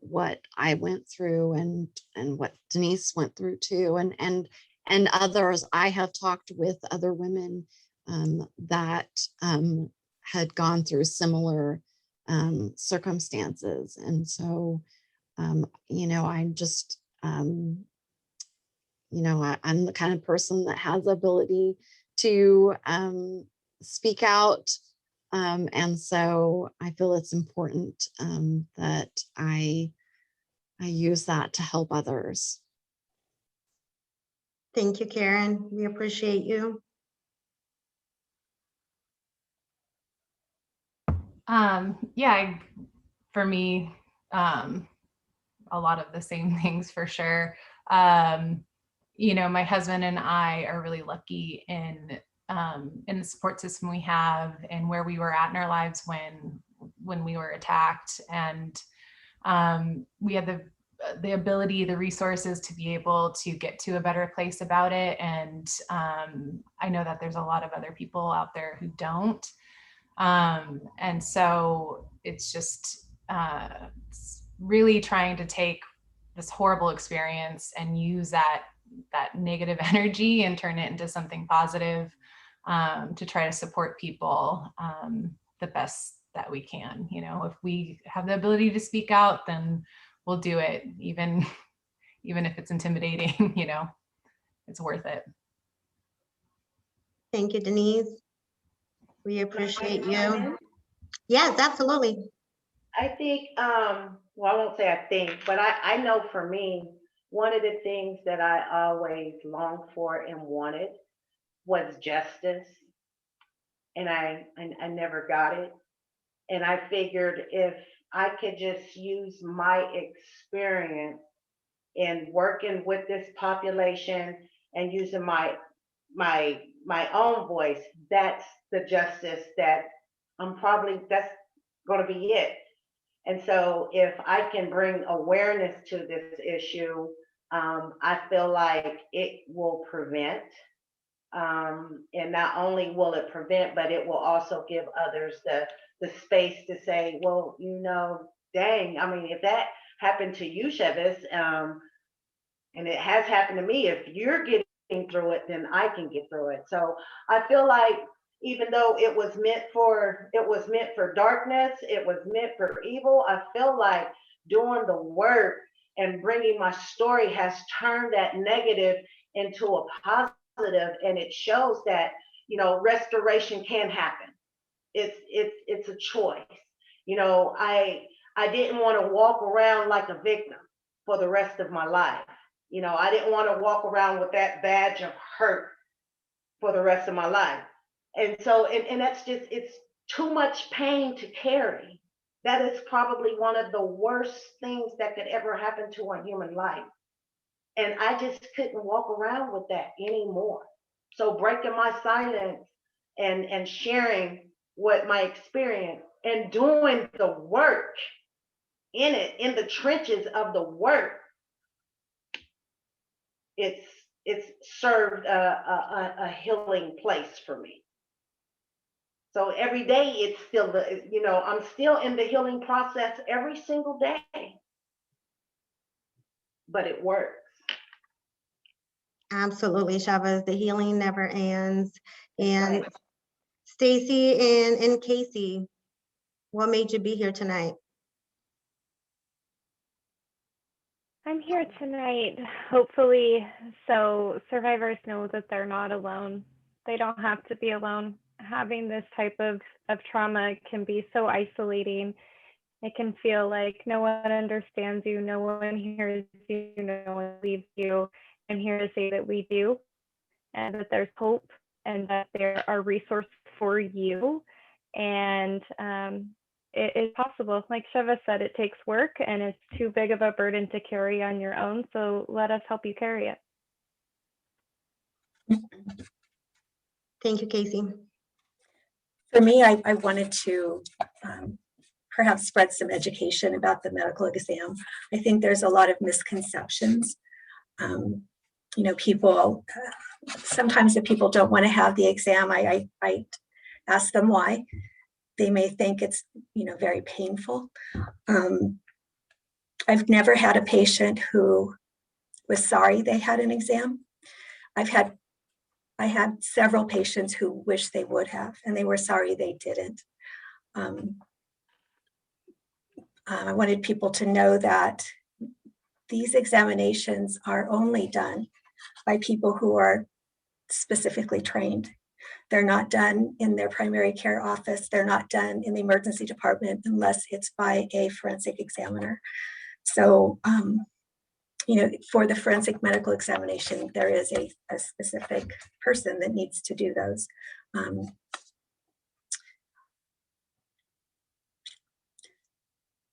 what I went through and what Denise went through too, and others. I have talked with other women that had gone through similar circumstances. And so, I'm just, I'm the kind of person that has the ability to speak out. And so I feel it's important that I use that to help others. Thank you, Karen. We appreciate you. Yeah, for me, a lot of the same things for sure. My husband and I are really lucky in the support system we have and where we were at in our lives when we were attacked, and we had the ability, the resources to be able to get to a better place about it. And I know that there's a lot of other people out there who don't. And so it's just it's really trying to take this horrible experience and use that negative energy and turn it into something positive, to try to support people the best that we can. If we have the ability to speak out, then we'll do it, even if it's intimidating. It's worth it. Thank you, Denise. We appreciate you. Yes, absolutely. I think, well, I won't say I think, but I know for me, one of the things that I always longed for and wanted was justice. And I never got it. And I figured if I could just use my experience in working with this population and using my own voice, that's the justice that that's going to be it. And so if I can bring awareness to this issue, I feel like it will prevent. And not only will it prevent, but it will also give others the space to say, well, dang, I mean, if that happened to you, Chivas, and it has happened to me, if you're getting through it, then I can get through it. So I feel like even though it was meant for darkness, it was meant for evil, I feel like doing the work and bringing my story has turned that negative into a positive, and it shows that restoration can happen. It's a choice. I didn't want to walk around like a victim for the rest of my life. I didn't want to walk around with that badge of hurt for the rest of my life. And so, and that's just, it's too much pain to carry. that is probably one of the worst things that could ever happen to a human life. And I just couldn't walk around with that anymore. So breaking my silence and sharing what my experience and doing the work in it, in the trenches of the work, it's served a healing place for me. So every day it's still I'm still in the healing process every single day, but it works. Absolutely, Chavez. The healing never ends. And Right. Stacy and Casey, what made you be here tonight? I'm here tonight, hopefully, so survivors know that they're not alone. They don't have to be alone. Having this type of trauma can be so isolating. It can feel like no one understands you, no one hears you, no one believes you. I'm here to say that we do, and that there's hope, and that there are resources for you. And it is possible. Like Shiva said, it takes work, and it's too big of a burden to carry on your own. So let us help you carry it. Thank you, Casey. For me, I wanted to perhaps spread some education about the medical exam. I think there's a lot of misconceptions. People, sometimes if people don't want to have the exam, I ask them why. They may think it's, very painful. I've never had a patient who was sorry they had an exam. I had several patients who wish they would have, and they were sorry they didn't. I wanted people to know that these examinations are only done by people who are specifically trained. They're not done in their primary care office. They're not done in the emergency department unless it's by a forensic examiner. So, for the forensic medical examination, there is a specific person that needs to do those. I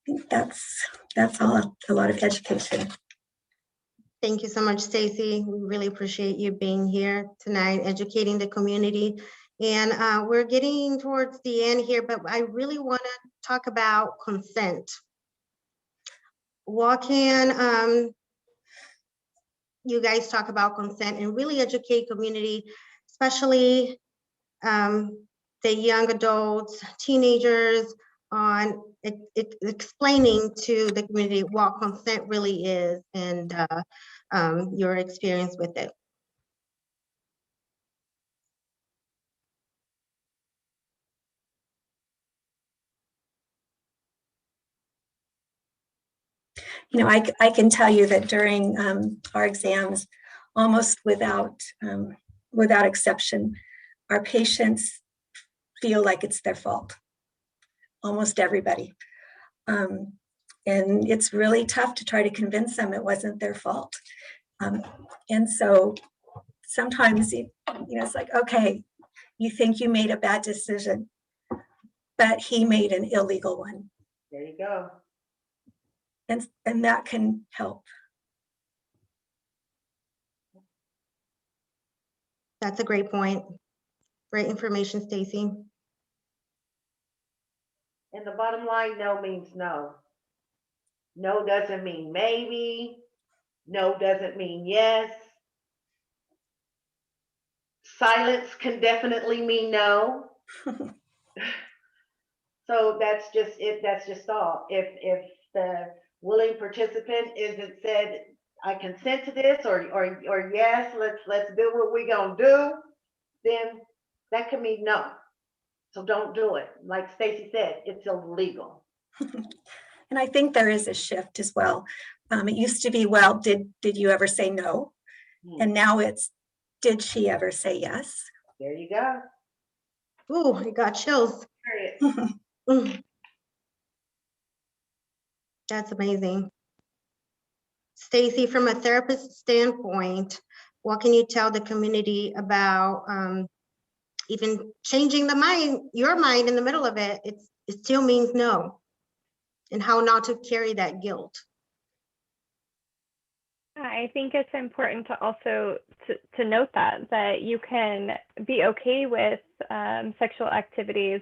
think that's all, a lot of education. Thank you so much, Stacy. We really appreciate you being here tonight, educating the community. And we're getting towards the end here, but I really want to talk about consent. What can you guys talk about consent and really educate community, especially the young adults, teenagers, on explaining to the community what consent really is and your experience with it. I can tell you that during our exams, almost without exception, our patients feel like it's their fault. Almost everybody. And it's really tough to try to convince them it wasn't their fault. And so sometimes, it's like, okay, you think you made a bad decision, but he made an illegal one. There you go. And that can help. That's a great point. Great information, Stacy. And the bottom line, no means no. No doesn't mean maybe. No doesn't mean yes. Silence can definitely mean no. So that's just it. That's just all. If the willing participant isn't said, I consent to this, or yes, let's do what we're gonna do, then that can mean no. So don't do it. Like Stacy said, it's illegal. And I think there is a shift as well. It used to be, well, did you ever say no? And now it's, did she ever say yes? There you go. Ooh, I got chills. That's amazing. Stacy, from a therapist standpoint, what can you tell the community about even changing your mind in the middle of it? It still means no. and how not to carry that guilt. I think it's important to also to note that you can be okay with sexual activities,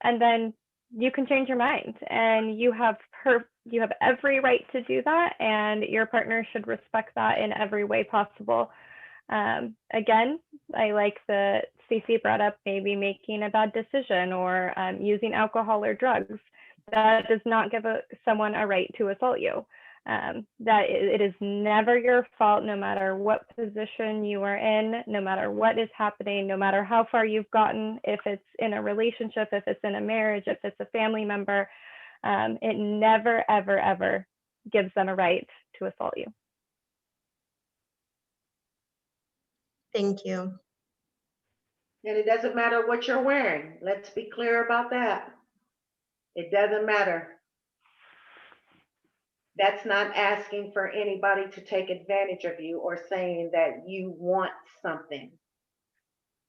and then you can change your mind, and you have every right to do that, and your partner should respect that in every way possible. Again, I like that Stacey brought up maybe making a bad decision or using alcohol or drugs. That does not give someone a right to assault you. That it is never your fault, no matter what position you are in, no matter what is happening, no matter how far you've gotten, if it's in a relationship, if it's in a marriage, if it's a family member, it never, ever, ever gives them a right to assault you. Thank you. And it doesn't matter what you're wearing. Let's be clear about that. It doesn't matter. That's not asking for anybody to take advantage of you or saying that you want something.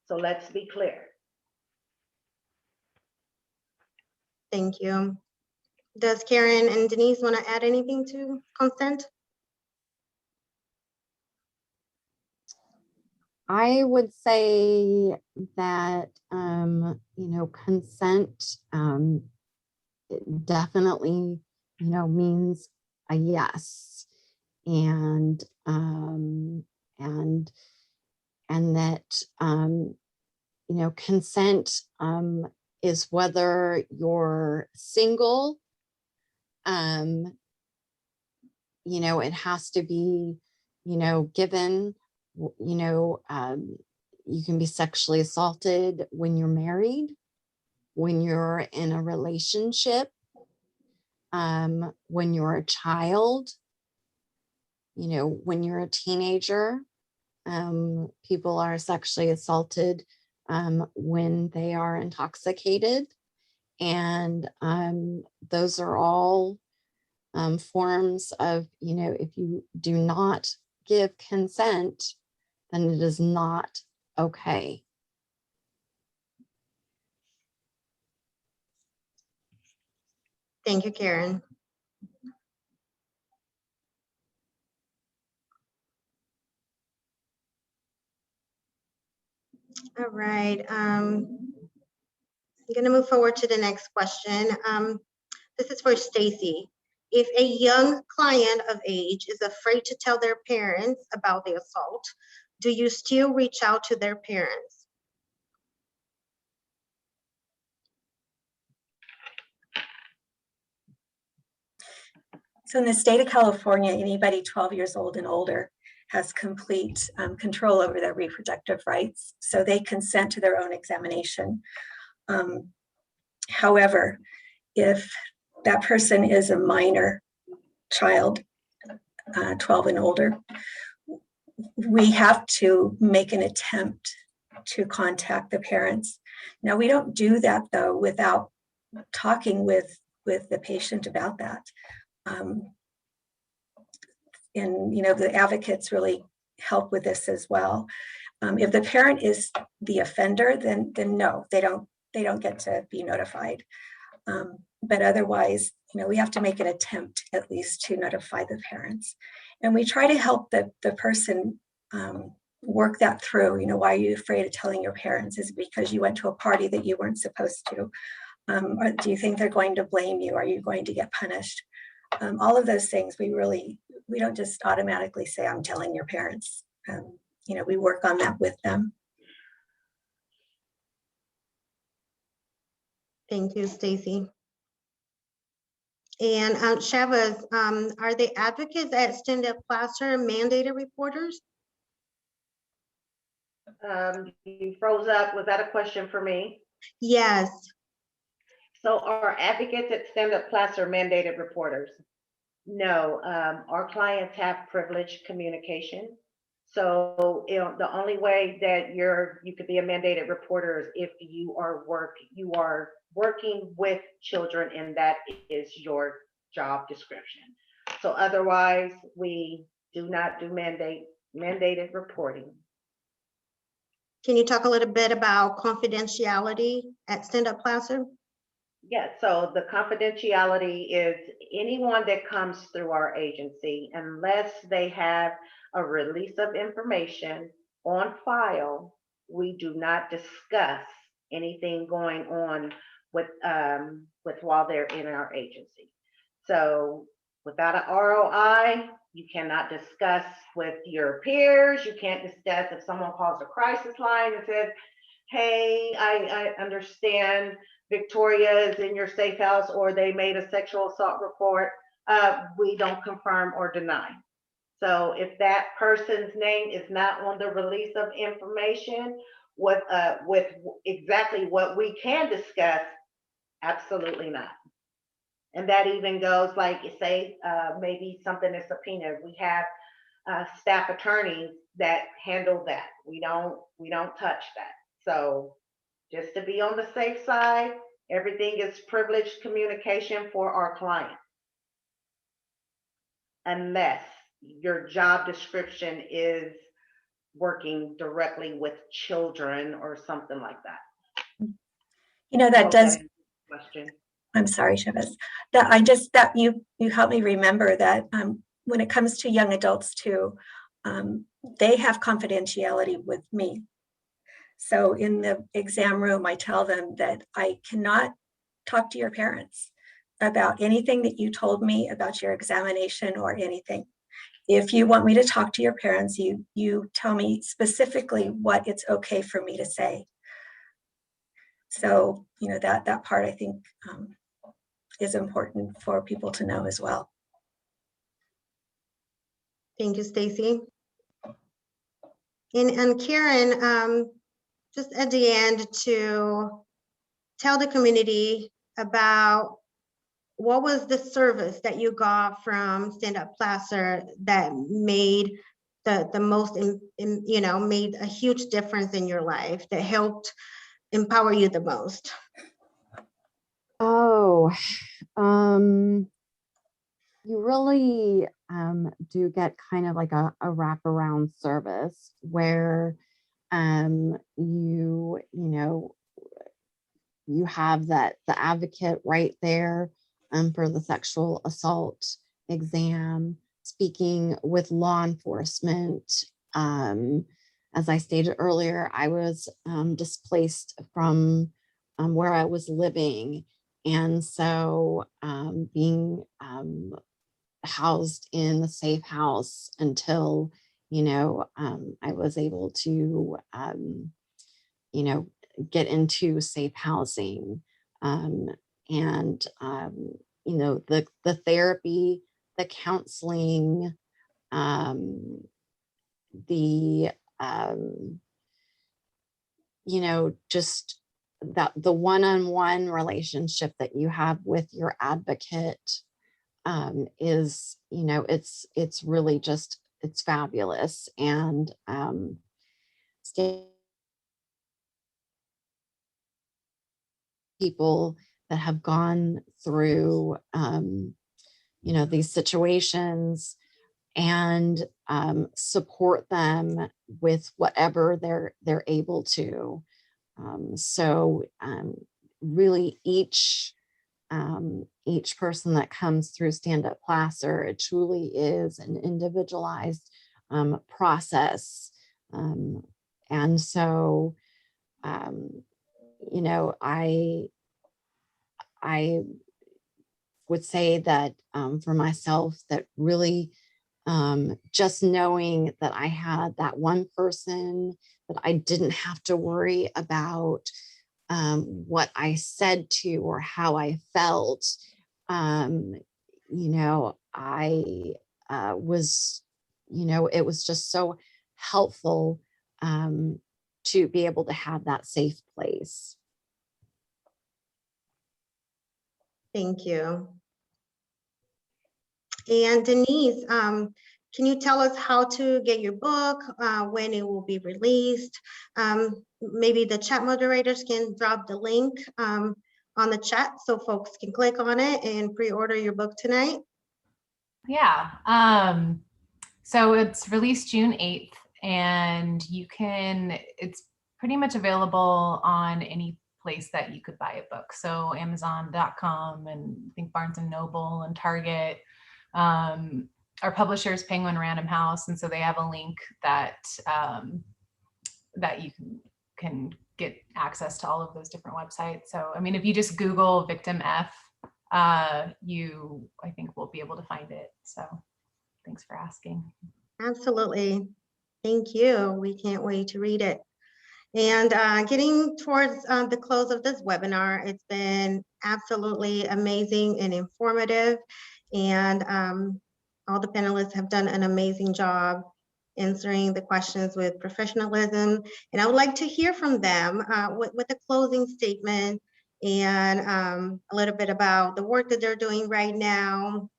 So let's be clear. Thank you. Does Karen and Denise want to add anything to consent? I would say that, consent it definitely, means a yes. And that, consent is whether you're single, it has to be, given, you can be sexually assaulted when you're married, when you're in a relationship, when you're a child, when you're a teenager. People are sexually assaulted when they are intoxicated. And those are all forms of, if you do not give consent, then it is not okay. Thank you, Karen. All right. I'm going to move forward to the next question. This is for Stacey. If a young client of age is afraid to tell their parents about the assault, do you still reach out to their parents? So in the state of California, anybody 12 years old and older has complete control over their reproductive rights. So they consent to their own examination. However, if that person is a minor child, 12 and older, we have to make an attempt to contact the parents. Now, we don't do that though without talking with the patient about that. And the advocates really help with this as well. If the parent is the offender, then no, they don't get to be notified. But otherwise, we have to make an attempt at least to notify the parents. And we try to help the person work that through. Why are you afraid of telling your parents? Is it because you went to a party that you weren't supposed to? Or do you think they're going to blame you? Are you going to get punished? All of those things, we don't just automatically say, I'm telling your parents. We work on that with them. Thank you, Stacey. And Chavez, are the advocates at Stand Up Placer mandated reporters? You froze up. Was that a question for me? Yes. So our advocates at Stand Up Placer mandated reporters? No, our clients have privileged communication. So the only way that you could be a mandated reporter is if you are working with children and that is your job description. So otherwise, we do not do mandated reporting. Can you talk a little bit about confidentiality at Stand Up Placer? Yeah, so the confidentiality is anyone that comes through our agency, unless they have a release of information on file, we do not discuss anything going on with while they're in our agency. So without an ROI, you cannot discuss with your peers. You can't discuss if someone calls a crisis line and says, hey, I understand Victoria is in your safe house, or they made a sexual assault report. We don't confirm or deny. So if that person's name is not on the release of information with exactly what we can discuss, absolutely not. And that even goes like, say, maybe something is subpoenaed. We have staff attorneys that handle that. We don't touch that. So just to be on the safe side, everything is privileged communication for our client. Unless your job description is working directly with children or something like that. You know, that Hope does, answers the question. I'm sorry, Chivas, that you help me remember that when it comes to young adults too, they have confidentiality with me. So in the exam room, I tell them that I cannot talk to your parents about anything that you told me about your examination or anything. If you want me to talk to your parents, you tell me specifically what it's okay for me to say. So, you know, that part I think is important for people to know as well. Thank you, Stacy. And Karen, just at the end, to tell the community about what was the service that you got from Stand Up Placer that made the most, you know, made a huge difference in your life, that helped empower you the most? Oh, you really do get kind of like a wraparound service where you know, you have the advocate right there for the sexual assault exam, speaking with law enforcement. As I stated earlier, I was displaced from where I was living. And so being housed in the safe house until, you know, I was able to, you know, get into safe housing. And, you know, the therapy, the counseling, the, you know, just that the one-on-one relationship that you have with your advocate is, you know, it's really just, it's fabulous. And people that have gone through, you know, these situations, and support them with whatever they're able to. So really each person that comes through Stand Up Placer, it truly is an individualized process. And so, you know, I would say that for myself, that really just knowing that I had that one person that I didn't have to worry about what I said to or how I felt, you know, I was, you know, it was just so helpful to be able to have that safe place. Thank you. And Denise, can you tell us how to get your book, when it will be released? Maybe the chat moderators can drop the link on the chat so folks can click on it and pre-order your book tonight. Yeah. So it's released June 8th, and it's pretty much available on any place that you could buy a book. So Amazon.com and I think Barnes and Noble and Target. Our publisher is Penguin Random House, and so they have a link that that you can get access to all of those different websites. So I mean, if you just Google Victim F, you I think will be able to find it. So thanks for asking. Absolutely. Thank you. We can't wait to read it. And getting towards the close of this webinar, it's been absolutely amazing and informative. And all the panelists have done an amazing job answering the questions with professionalism. And I would like to hear from them with a closing statement and a little bit about the work that they're doing right now,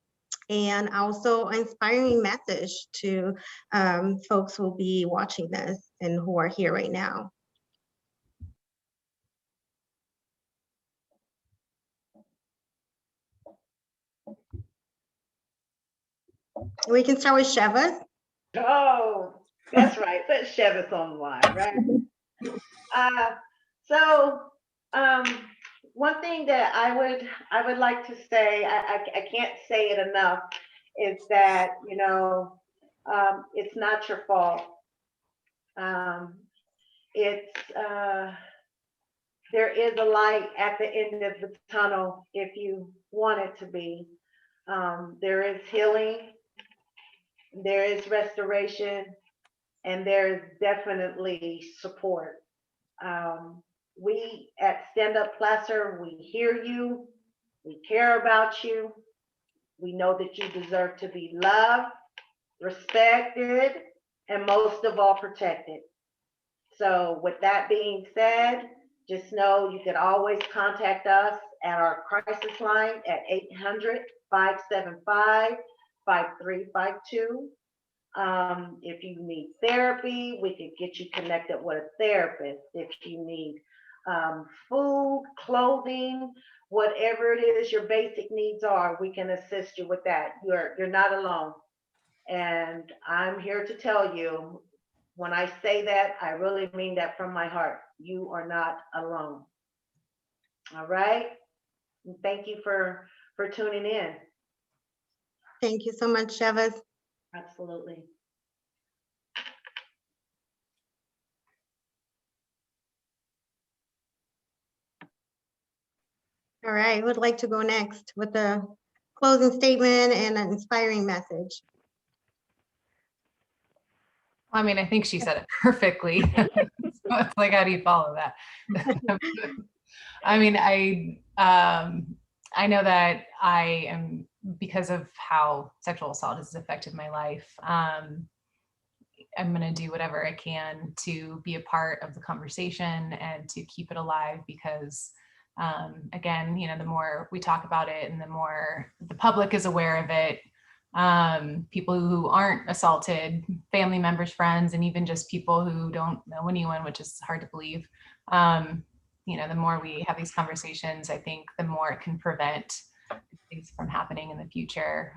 and also an inspiring message to folks who will be watching this and who are here right now. We can start with Chivas. Oh, that's right. Put Chivas on the line, right? So one thing that I would like to say, I can't say it enough, is that, you know, it's not your fault. There is a light at the end of the tunnel if you want it to be. There is healing, there is restoration, and there is definitely support. We at Stand Up Placer, we hear you, we care about you. We know that you deserve to be loved, respected, and most of all, protected. So with that being said, just know you can always contact us at our crisis line at 800-575-5352. If you need therapy, we can get you connected with a therapist. If you need food, clothing, whatever it is your basic needs are, we can assist you with that. You're not alone. And I'm here to tell you, when I say that, I really mean that from my heart. You are not alone. All right. And thank you for tuning in. Thank you so much, Chivas. Absolutely. All right, who would like to go next with a closing statement and an inspiring message? I mean, I think she said it perfectly. So it's like, how do you follow that? I mean, I know that I am, because of how sexual assault has affected my life, I'm going to do whatever I can to be a part of the conversation and to keep it alive, because again, you know, the more we talk about it and the more the public is aware of it, people who aren't assaulted, family members, friends, and even just people who don't know anyone, which is hard to believe, you know, the more we have these conversations, I think the more it can prevent things from happening in the future.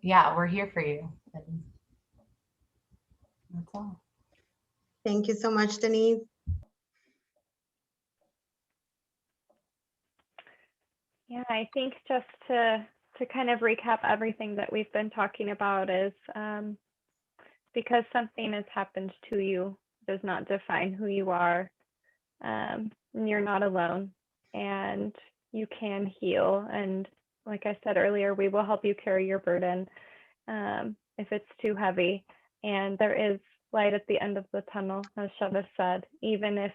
Yeah, we're here for you. And that's all. Thank you so much, Denise. Yeah, I think just to kind of recap everything that we've been talking about is because something has happened to you does not define who you are. You're not alone, and you can heal. And like I said earlier, we will help you carry your burden if it's too heavy. And there is light at the end of the tunnel, as Chivas said, even if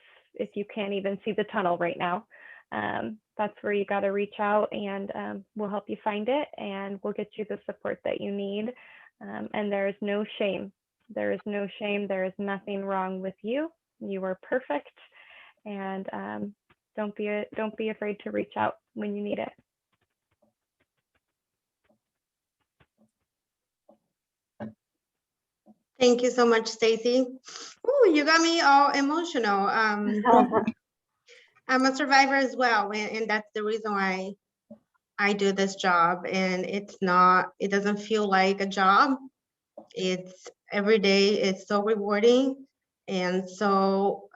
you can't even see the tunnel right now. That's where you got to reach out, and we'll help you find it, and we'll get you the support that you need. And there is no shame. There is no shame. There is nothing wrong with you. You are perfect, and don't be afraid to reach out when you need it. Thank you so much, Stacy. Oh, you got me all emotional. I'm a survivor as well, and that's the reason why I do this job. And it doesn't feel like a job. It's every day, it's so rewarding. and so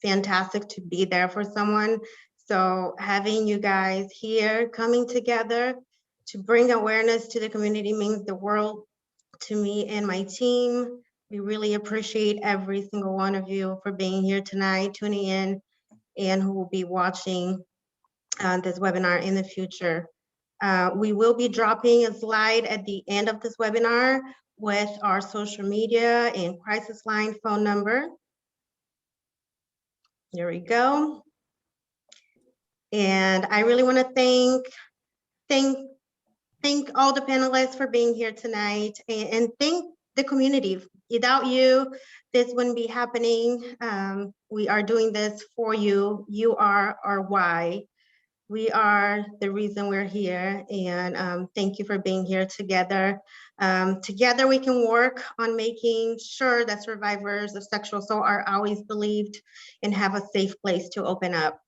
fantastic to be there for someone. So having you guys here coming together to bring awareness to the community means the world to me and my team. We really appreciate every single one of you for being here tonight, tuning in, and who will be watching this webinar in the future. We will be dropping a slide at the end of this webinar with our social media and crisis line phone number. There we go. And I really want to thank all the panelists for being here tonight, and thank the community. Without you, this wouldn't be happening. We are doing this for you. You are our why. We are the reason we're here, and thank you for being here together. Together we can work on making sure that survivors of sexual assault are always believed and have a safe place to open up.